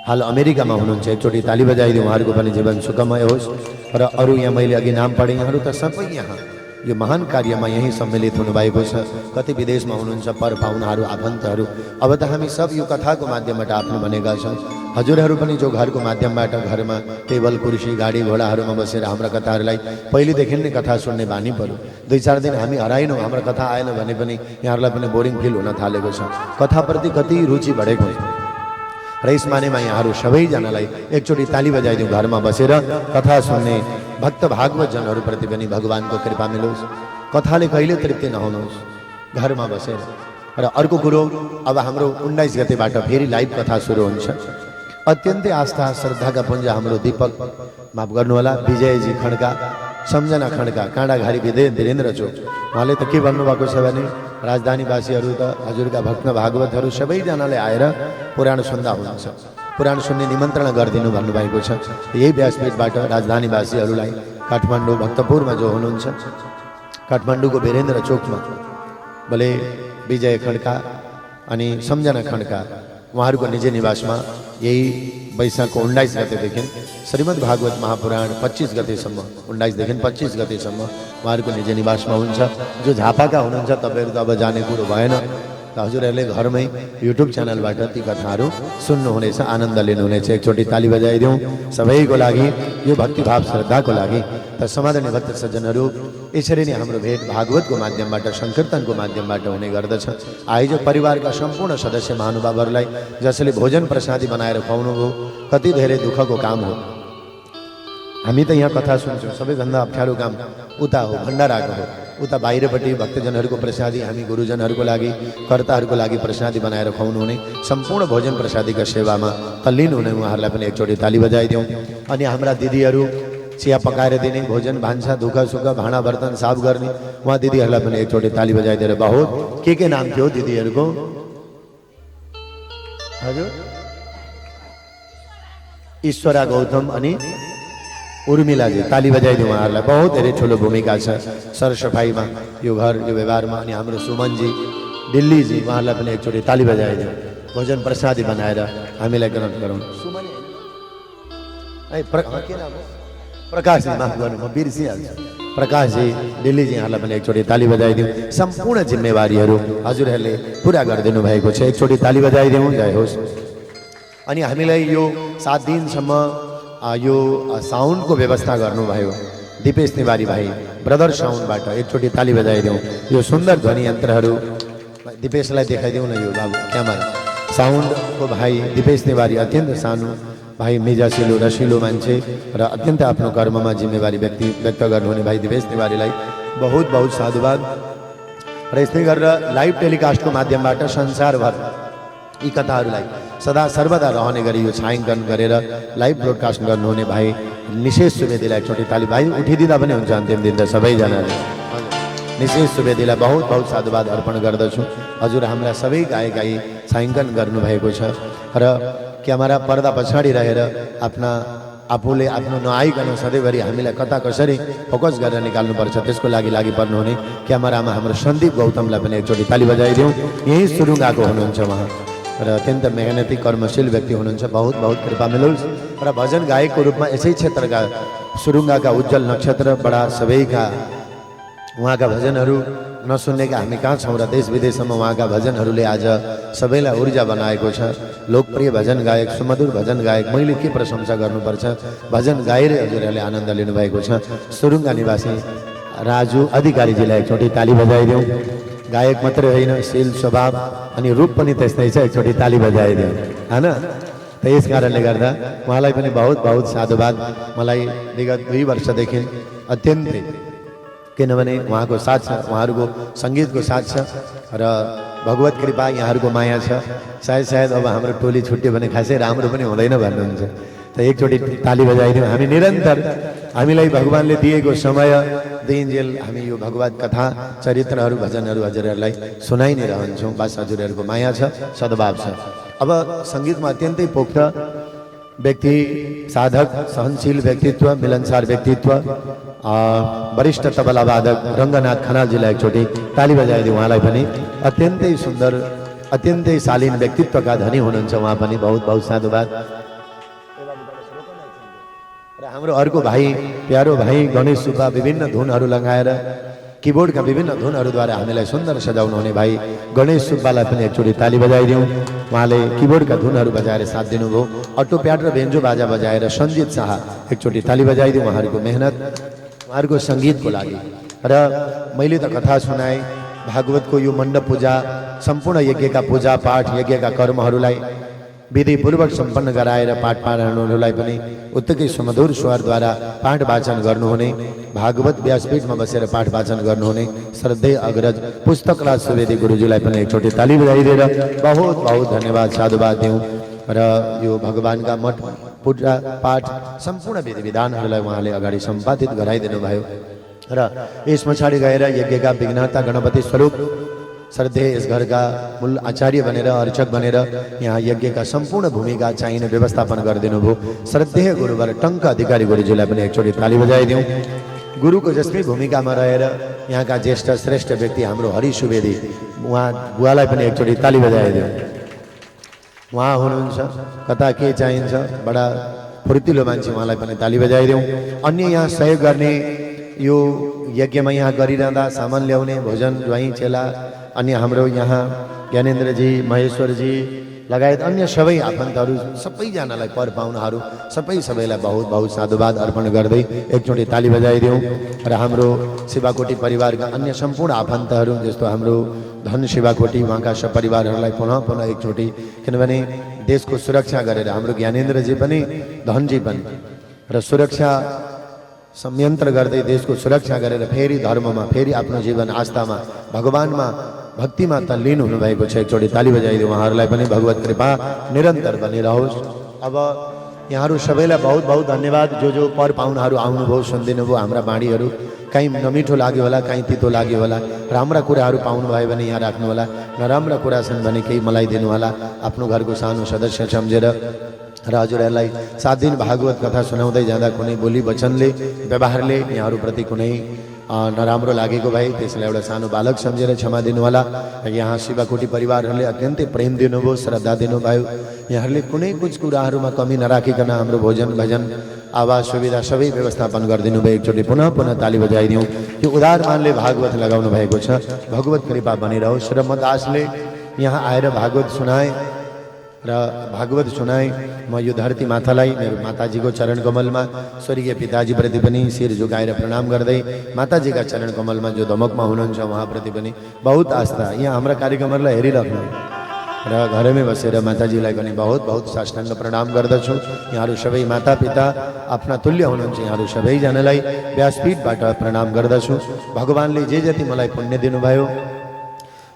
हाल अमेरिकामा हुनुहुन्छ। एकचोटि ताली बजाइदिउँ, उहाँहरूको पनि जीवन सुखमय होस्। र अरू यहाँ मैले अघि नाम पढेँ, यहाँहरू त सबै यहाँ यो महान कार्यमा यहीँ सम्मिलित हुनुभएको छ। कति विदेशमा हुनुहुन्छ, पर पाहुनाहरू, आफन्तहरू। अब त हामी सब यो कथाको माध्यमबाट आफ्नो बनेका छौँ। हजुरहरू पनि जो घरको माध्यमबाट घरमा टेबल कुर्सी गाडी घोडाहरूमा बसेर हाम्रा कथाहरूलाई पहिलेदेखि नै कथा सुन्ने बानी पर्यो। 2-4 दिन हामी हराएनौँ, हाम्रो कथा आएन भने पनि यहाँहरूलाई पनि बोरिङ फिल हुन थालेको छ। कथाप्रति कति रुचि बढेको छ। र यस मानेमा यहाँहरू सबैजनालाई एकचोटि ताली बजाइदिउँ। घरमा बसेर कथा सुन्ने भक्त भागवतजनहरूप्रति पनि भगवानको कृपा मिलोस्। कथाले कहिले तृप्ति नहुनुहोस् घरमा बसेर। र अर्को कुरो, अब हाम्रो 19 गतेबाट फेरि लाइभ कथा सुरु हुन्छ। अत्यन्तै आस्था श्रद्धाका पुञ्ज हाम्रो दीपक माफ गर्नुहोला विजयजी खड्का, सम्झना खड्का, काँडाघारी वीरेन्द्र चोक। उहाँले त के भन्नुभएको छ भने राजधानीवासीहरू त हजुरका भक्त भागवतहरू सबैजनाले आएर पुराण सुन्दा हुनुहुन्छ, पुराण सुन्ने निमन्त्रणा गरिदिनु भन्नुभएको छ। यही व्यासपीठबाट राजधानीवासीहरूलाई काठमाडौँ भक्तपुरमा जो हुनुहुन्छ, काठमाडौँको वीरेन्द्र चोकमा भले विजय खड्का अनि सम्झना खड्का उहाँहरूको निज निवासमा यही वैशाखको 19 गतेदेखि श्रीमद् भागवत महापुराण 25 गतेसम्म 19देखि 25 गतेसम्म उहाँहरूको निज निवासमा हुन्छ। जो झापाका हुनुहुन्छ तपाईँहरू त अब जाने कुरो भएन, त हजुरहरूले घरमै युट्युब च्यानलबाट ती कथाहरू सुन्नुहुनेछ, आनन्द लिनुहुनेछ। एकचोटि ताली बजाइदिउँ सबैको लागि, यो भक्तिभाव श्रद्धाको लागि। त समाधानी भक्त सज्जनहरू, यसरी नै हाम्रो भेट भागवतको माध्यमबाट सङ्कीर्तनको माध्यमबाट हुने गर्दछ। आयोजक परिवारका सम्पूर्ण सदस्य महानुभावहरूलाई जसले भोजन प्रसादी बनाएर खुवाउनुभयो, कति धेरै दुःखको काम हो। हामी त यहाँ कथा सुन्छौँ, सबैभन्दा अप्ठ्यारो काम उता हो, भण्डाराको हो। उता बाहिरपट्टि भक्तजनहरूको प्रसादी, हामी गुरुजनहरूको लागि, कर्ताहरूको लागि प्रसादी बनाएर खुवाउनु हुने, सम्पूर्ण भोजन प्रसादीका सेवामा तल्लीन हुने उहाँहरूलाई पनि एकचोटि ताली बजाइदिउँ। अनि हाम्रा दिदीहरू चिया पकाएर दिने, भोजन भान्सा दुःख सुख भाँडा बर्तन साफ गर्ने उहाँ दिदीहरूलाई पनि एकचोटि ताली बजाइदिएर बहुत। के नाम थियो दिदीहरूको? हजुर, ईश्वरा गौतम अनि उर्मिलाजी, ताली बजाइदिउँ उहाँहरूलाई। बहुत धेरै ठुलो भूमिका छ सरसफाइमा, यो घर यो व्यवहारमा। अनि हाम्रो सुमनजी, दिल्लीजी, उहाँहरूलाई पनि एकचोटि ताली बजाइदिउँ। भोजन प्रसादी बनाएर हामीलाई ग्रहण गरौँ। प्रकाशजी, माफ गर्नु म बिर्सिहाल्छु, प्रकाशजी, दिल्लीजी, यहाँलाई पनि एकचोटि ताली बजाइदिउँ। सम्पूर्ण जिम्मेवारीहरू हजुरहरूले पुरा गरिदिनु भएको छ, एकचोटि ताली बजाइदिउँ। जय होस्। अनि हामीलाई यो 7 दिनसम्म यो साउन्डको व्यवस्था गर्नुभयो दिपेश तिवारी भाइ, ब्रदर साउन्डबाट एकचोटि ताली बजाइदिउँ। यो सुन्दर ध्वनि यन्त्रहरू दिपेशलाई देखाइदिउँ न, यो बाबु क्यामेरा साउन्डको भाइ दिपेश तिवारी, अत्यन्त सानो भाइ, मिजासिलो रसिलो मान्छे र अत्यन्त आफ्नो कर्ममा जिम्मेवारी व्यक्त गर्नुहुने भाइ दिपेश तिवारीलाई बहुत बहुत साधुवाद। र यस्तै गरेर लाइभ टेलिकास्टको माध्यमबाट संसारभर यी कथाहरूलाई सदा सर्वदा रहने गरी यो छायाङ्कन गरेर लाइभ ब्रोडकास्ट गर्नुहुने भाइ निशेष सुवेदीलाई एकचोटि ताली। भाइ उठिदिँदा पनि हुन्छ अन्तिम दिन त सबैजनाले। निशेष सुवेदीलाई बहुत बहुत साधुवाद अर्पण गर्दछु। हजुर हाम्रा सबै गायकगाई छायाङ्कन गर्नुभएको छ र क्यामेरा पर्दा पछाडि रहेर आफूले आफ्नो नआइकन सधैँभरि हामीलाई कता कसरी फोकस गरेर निकाल्नुपर्छ त्यसको लागि पर्नुहुने क्यामेरामा हाम्रो सन्दीप गौतमलाई पनि एकचोटि ताली बजाइदिउँ। यही सुरुङ्गाको हुनुहुन्छ उहाँ र अत्यन्त मेहनती कर्मशील व्यक्ति हुनुहुन्छ। बहुत बहुत कृपा मिलोस्। र भजन गायकको रूपमा यसै क्षेत्रका सुरुङ्गाका उज्जवल नक्षत्र बडा सबैका उहाँका भजनहरू नसुन्नेका हामी कहाँ छौँ र देश विदेशसम्म उहाँका भजनहरूले आज सबैलाई ऊर्जा बनाएको छ। लोकप्रिय भजन गायक, सुमधुर भजन गायक, मैले के प्रशंसा गर्नुपर्छ, भजन गाएर हजुरहरूले आनन्द लिनुभएको छ। सुरुङ्गा निवासी राजु अधिकारीजीलाई एकचोटि ताली बजाइदिउँ। गायक मात्रै होइन, शील स्वभाव अनि रूप पनि त्यस्तै छ, एकचोटि ताली बजाइदिउँ होइन। त यस कारणले गर्दा उहाँलाई पनि बहुत बहुत साधुवाद। मलाई विगत 2 वर्षदेखि अत्यन्तै, किनभने उहाँको साथ छ, उहाँहरूको सङ्गीतको साथ छ र भगवत कृपा यहाँहरूको माया छ। सायद अब हाम्रो टोली छुट्यो भने खासै राम्रो पनि हुँदैन भन्नुहुन्छ। त एकचोटि ताली बजाइदिउँ। हामी निरन्तर हामीलाई भगवान्ले दिएको समय दिइन्जेल हामी यो भगवत कथा चरित्रहरू भजनहरू हजुरहरूलाई सुनाइ नै रहन्छौँ। बस हजुरहरूको माया छ, सद्भाव छ। अब सङ्गीतमा अत्यन्तै पोख्त व्यक्ति, साधक, सहनशील व्यक्तित्व, मिलनसार व्यक्तित्व, वरिष्ठ तबला वादक रङ्गनाथ खनालजीलाई एकचोटि ताली बजाइदिउँ। उहाँलाई पनि अत्यन्तै सुन्दर, अत्यन्तै शालीन व्यक्तित्वका धनी हुनुहुन्छ उहाँ पनि। बहुत बहुत साधुवाद। र हाम्रो अर्को भाइ, प्यारो भाइ गणेश सुब्बा विभिन्न धुनहरू लगाएर किबोर्डका विभिन्न धुनहरूद्वारा हामीलाई सुन्दर सजाउनु हुने भाइ गणेश सुब्बालाई पनि एकचोटि ताली बजाइदिउँ। उहाँले किबोर्डका धुनहरू बजाएर साथ दिनुभयो। अटो प्याड र बेन्जो बाजा बजाएर सञ्जित शाह एकचोटि ताली बजाइदिउँ। उहाँहरूको मेहनत, उहाँहरूको सङ्गीतको लागि। र मैले त कथा सुनाएँ भागवतको यो मण्डप पूजा, सम्पूर्ण यज्ञका पूजा पाठ, यज्ञका कर्महरूलाई विधिपूर्वक सम्पन्न गराएर पाठ पारायणहरूलाई पनि उत्तिकै सुमधुर स्वरद्वारा पाठ वाचन गर्नुहुने, भागवत व्यासपीठमा बसेर पाठ वाचन गर्नुहुने श्रद्धेय अग्रज पुस्तकराज सुवेदी गुरुजीलाई पनि एकचोटि ताली बजाइदिएर बहुत बहुत धन्यवाद साधुवाद दिउँ। र यो भगवानका मठ पूजा पाठ सम्पूर्ण विधि विधानहरूलाई उहाँले अगाडि सम्पादित गराइदिनु भयो र यस पछाडि गएर यज्ञका विघ्नहर्ता गणपति स्वरूप श्रद्धेय यस घरका मूल आचार्य बनेर अर्चक बनेर यहाँ यज्ञका सम्पूर्ण भूमिका चाहिने व्यवस्थापन गरिदिनु भयो। श्रद्धेय गुरुवर टङ्क अधिकारी गुरुजीलाई पनि एकचोटि ताली बजाइदिउँ। गुरुको जसकै भूमिकामा रहेर यहाँका ज्येष्ठ श्रेष्ठ व्यक्ति हाम्रो हरि सुवेदी उहाँ बुवालाई पनि एकचोटि ताली बजाइदिउँ। उहाँ हुनुहुन्छ, कता के चाहिन्छ, बडा फुर्तिलो मान्छे, उहाँलाई पनि ताली बजाइदिउँ। अन्य यहाँ सहयोग गर्ने यो यज्ञमा यहाँ गरिरहँदा सामान ल्याउने भोजन ज्वाइँ चेला अन्य हाम्रो यहाँ ज्ञानेन्द्रजी महेश्वरजी लगायत अन्य सबै आफन्तहरू सबैजनालाई पर पाहुनाहरू सबैलाई बहुत बहुत साधुवाद अर्पण गर्दै एकचोटि ताली बजाइदिउँ। र हाम्रो शिवाकोटी परिवारका अन्य सम्पूर्ण आफन्तहरू जस्तो हाम्रो धन शिवाकोटी उहाँका सपरिवारहरूलाई पुनः एकचोटि, किनभने देशको सुरक्षा गरेर हाम्रो ज्ञानेन्द्रजी पनि धनजी पनि र सुरक्षा संयन्त्र गर्दै देशको सुरक्षा गरेर फेरि धर्ममा फेरि आफ्नो जीवन आस्थामा भगवानमा भक्तिमा तल्लीन हुनुभएको छ। एकचोटि ताली बजाइदिउँ। उहाँहरूलाई पनि भगवत कृपा निरन्तर बनिरहोस्। अब यहाँहरू सबैलाई बहुत बहुत धन्यवाद। जो पर पाहुनाहरू आउनुभयो, सुनिदिनु भयो हाम्रा बाणीहरू, कहीँ नमिठो लाग्यो होला, कहीँ तितो लाग्यो होला। राम्रा कुराहरू पाउनुभयो भने यहाँ राख्नु होला, नराम्रा कुरा छन् भने केही मलाई दिनु होला। आफ्नो घरको सानो सदस्य सम्झेर र हजुरहरूलाई 7 दिन भागवत कथा सुनाउँदै जाँदा कुनै बोली वचनले व्यवहारले यहाँहरूप्रति कुनै नराम्रो लागेको भए त्यसलाई एउटा सानो बालक सम्झेर क्षमा दिनुहोला। यहाँ शिवाकोटी परिवारहरूले अत्यन्तै प्रेम दिनुभयो, श्रद्धा दिनुभयो। यहाँहरूले कुनै कुछ कुराहरूमा कमी नराखिकन हाम्रो भोजन भजन आवास सुविधा सबै व्यवस्थापन गरिदिनु भयो। एकचोटि पुनः ताली बजाइदिउँ। यो उदार मानले भागवत लगाउनु भएको छ। भगवत कृपा बनिरहोस्। र म दासले यहाँ आएर भागवत सुनाए म यो धरती मातालाई मेरो माताजीको चरण कमलमा स्वर्गीय पिताजीप्रति पनि शिर झुकाएर प्रणाम गर्दै माताजीका चरण कमलमा जो दमकमा हुनुहुन्छ उहाँप्रति पनि बहुत आस्था। यहाँ हाम्रा कार्यक्रमहरूलाई हेरिराख्नु र घरमै बसेर माताजीलाई पनि बहुत बहुत साष्टाङ्ग प्रणाम गर्दछु। यहाँहरू सबै माता पिता आफ्ना तुल्य हुनुहुन्छ। यहाँहरू सबैजनालाई व्यासपीठबाट प्रणाम गर्दछु। भगवानले जे जति मलाई पुण्य दिनुभयो,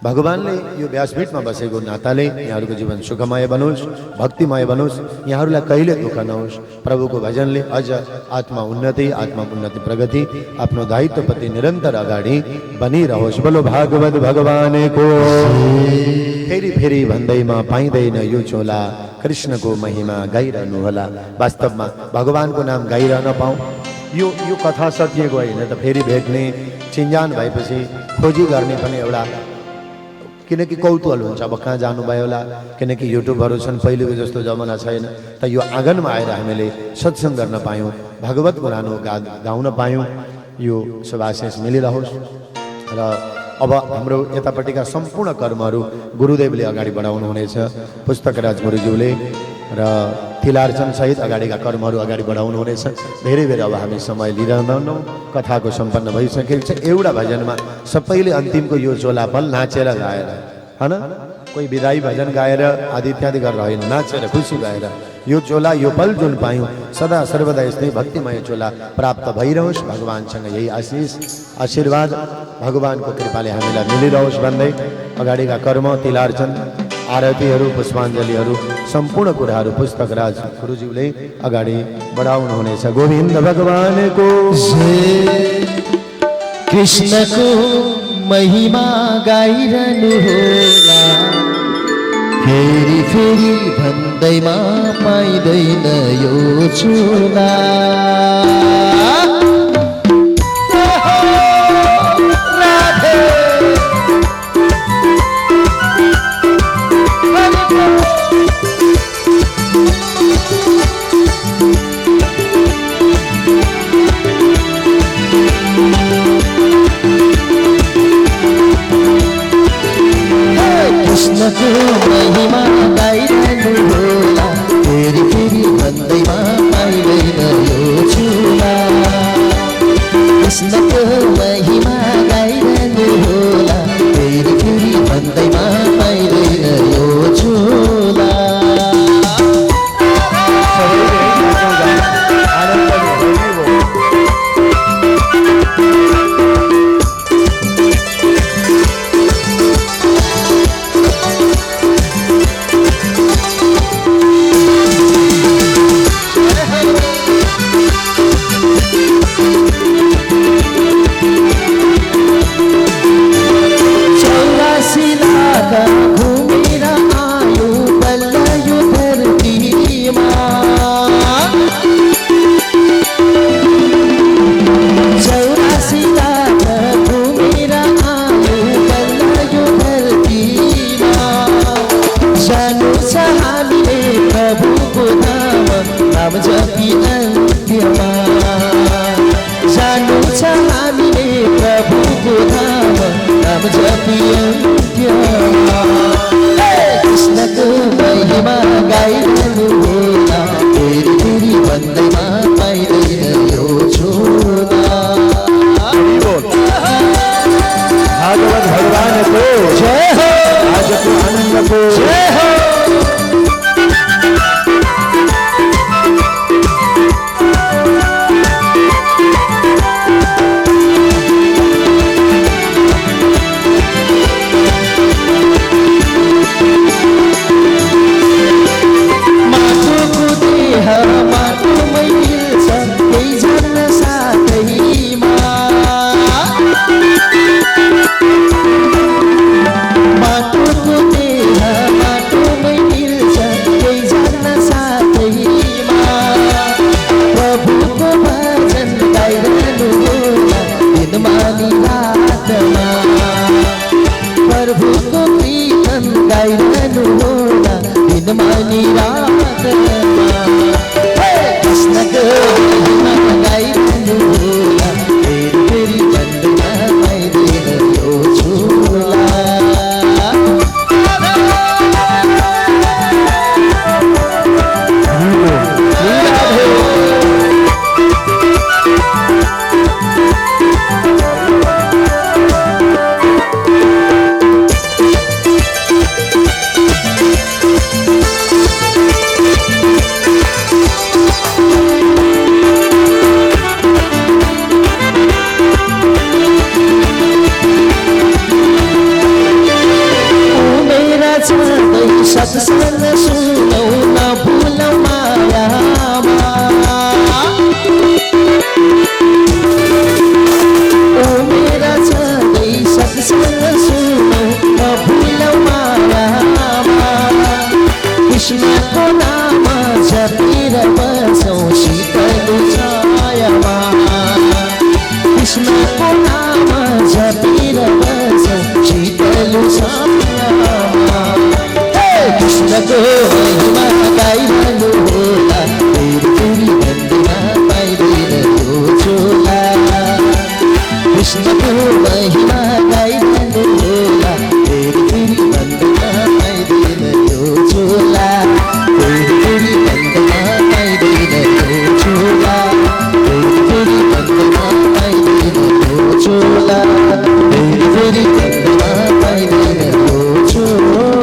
भगवानले यो व्यासपीठमा बसेको नाताले यहाँहरूको जीवन सुखमय बनोस्, भक्तिमय बनोस्, यहाँहरूलाई कहिले दुःख नहोस्। प्रभुको भजनले अझ आत्मा उन्नति प्रगति आफ्नो दायित्वप्रति निरन्तर अगाडि बनिरहोस्। बोलो भागवत भगवानको। फेरि भन्दैमा पाइँदैन यो चोला, कृष्णको महिमा गाइरहनु होला। वास्तवमा भगवानको नाम गाइरहन पाऊँ। यो कथा सकिएको होइन त फेरि भेट्ने चिन्जान भएपछि खोजी गर्ने पनि एउटा किनकि कौतूहल हुन्छ। अब कहाँ जानुभयो होला, किनकि युट्युबहरू छन्, पहिलेको जस्तो जमाना छैन। त यो आँगनमा आएर हामीले सत्सङ्ग गर्न पायौँ, भगवत पुरानो गाउन पायौँ। यो शुभाशिष मिलिरहोस्। र अब हाम्रो यतापट्टिका सम्पूर्ण कर्महरू गुरुदेवले अगाडि बढाउनु हुनेछ। पुस्तकराज गुरुज्यूले र तिलार्चन सहित अगाडिका कर्महरू अगाडि बढाउनु हुनेछ। धेरै अब हामी समय लिइरहँदैनौँ। कथाको सम्पन्न भइसकेको छ। एउटा भजनमा सबैले अन्तिमको यो चोलापल नाचेर गाएर, होइन, कोही विदाई भजन गाएर आदि इत्यादि गरेर होइन, नाचेर खुसी भएर यो चोला यो पल जुन पायौँ सदा सर्वदा यस्तै भक्तिमय चोला प्राप्त भइरहोस्। भगवानसँग यही आशीर्वाद भगवानको कृपाले हामीलाई मिलिरहोस् भन्दै अगाडिका कर्म तिलार्चन आरतीहरू पुष्पाञ्जलीहरू सम्पूर्ण कुराहरू पुस्तकराज गुरुज्यूले अगाडि बढाउनु हुनेछ। गोविन्द भगवानको कृष्णको महिमा गाइरहनु होला। फेरि भन्दैमा पाइँदैन यो चोला। कृष्णको महिमा गाइरहनु होला। फेरि भन्दैमा पाइँदैन यो चोला। कृष्णको महिमा गाइरहनु होला। फेरि भन्दैमा पाइँदैन यो चोला। फेरि भन्दैमा पाइँदैन यो झोला। भागवत भगवान को जय हो, आज को आनंद को जय हो। माटोको देह माटोमै मिल्छ, केही जान्न साथैमा। माटोको देह माटोमै मिल्छ, केही जान्न साथैमा। प्रभुको भजन गाइरहनु होला दिनमा नि रातमा। प्रभुको कीर्तन गाइरहनु होला दिनमा नि रातमा। कृष्णको महिमा गाइरहनु होला फेरि फेरि भन्दैमा पाइँदैन यो झोला। सत्संग सुनौ नभुलौ मायामा। ओ मेरा छँदै सत्संग सुनौ नभुलौ मायामा। कृष्णको नाम जपेर बसौँ शीतल छायामा। कृष्णको नाम जपेर बसौँ शीतल छायामा। कृष्णको महिमा गाइरहनु होला फेरि फेरि भन्दैमा पाइँदैन यो झोला। कृष्णको महिमा गाइरहनु होला फेरि फेरि भन्दैमा पाइँदैन यो झोला। फेरि फेरि भन्दैमा पाइँदैन यो झोला। फेरि फेरि भन्दैमा पाइँदैन यो झोला। फेरि फेरि भन्दैमा पाइँदैन यो झोला।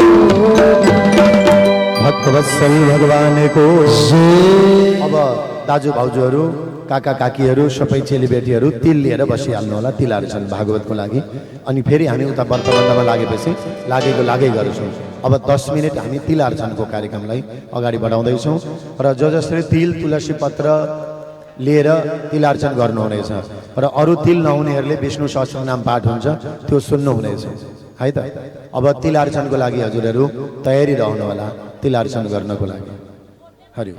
भक्तवत्सल भगवान को अब दाजु भाउजूहरू काका काकीहरू सबै चेलीबेटीहरू तिल लिएर बसिहाल्नु होला तिलार्चन भागवतको लागि। अनि फेरि हामी उता व्रतबन्धमा लागेपछि लागै गर्छौँ। अब 10 मिनट हामी तिलार्चनको कार्यक्रमलाई अगाडि बढाउँदैछौँ र जसले तिल तुलसी पत्र लिएर तिलार्चन गर्नुहुनेछ र अरू तिल नहुनेहरूले विष्णु सहस्रनाम पाठ हुन्छ त्यो सुन्नुहुनेछ है त। अब तिलार्चनको लागि हजुरहरू तयारी रहनु होला तिलार्चन गर्नको लागि। हरि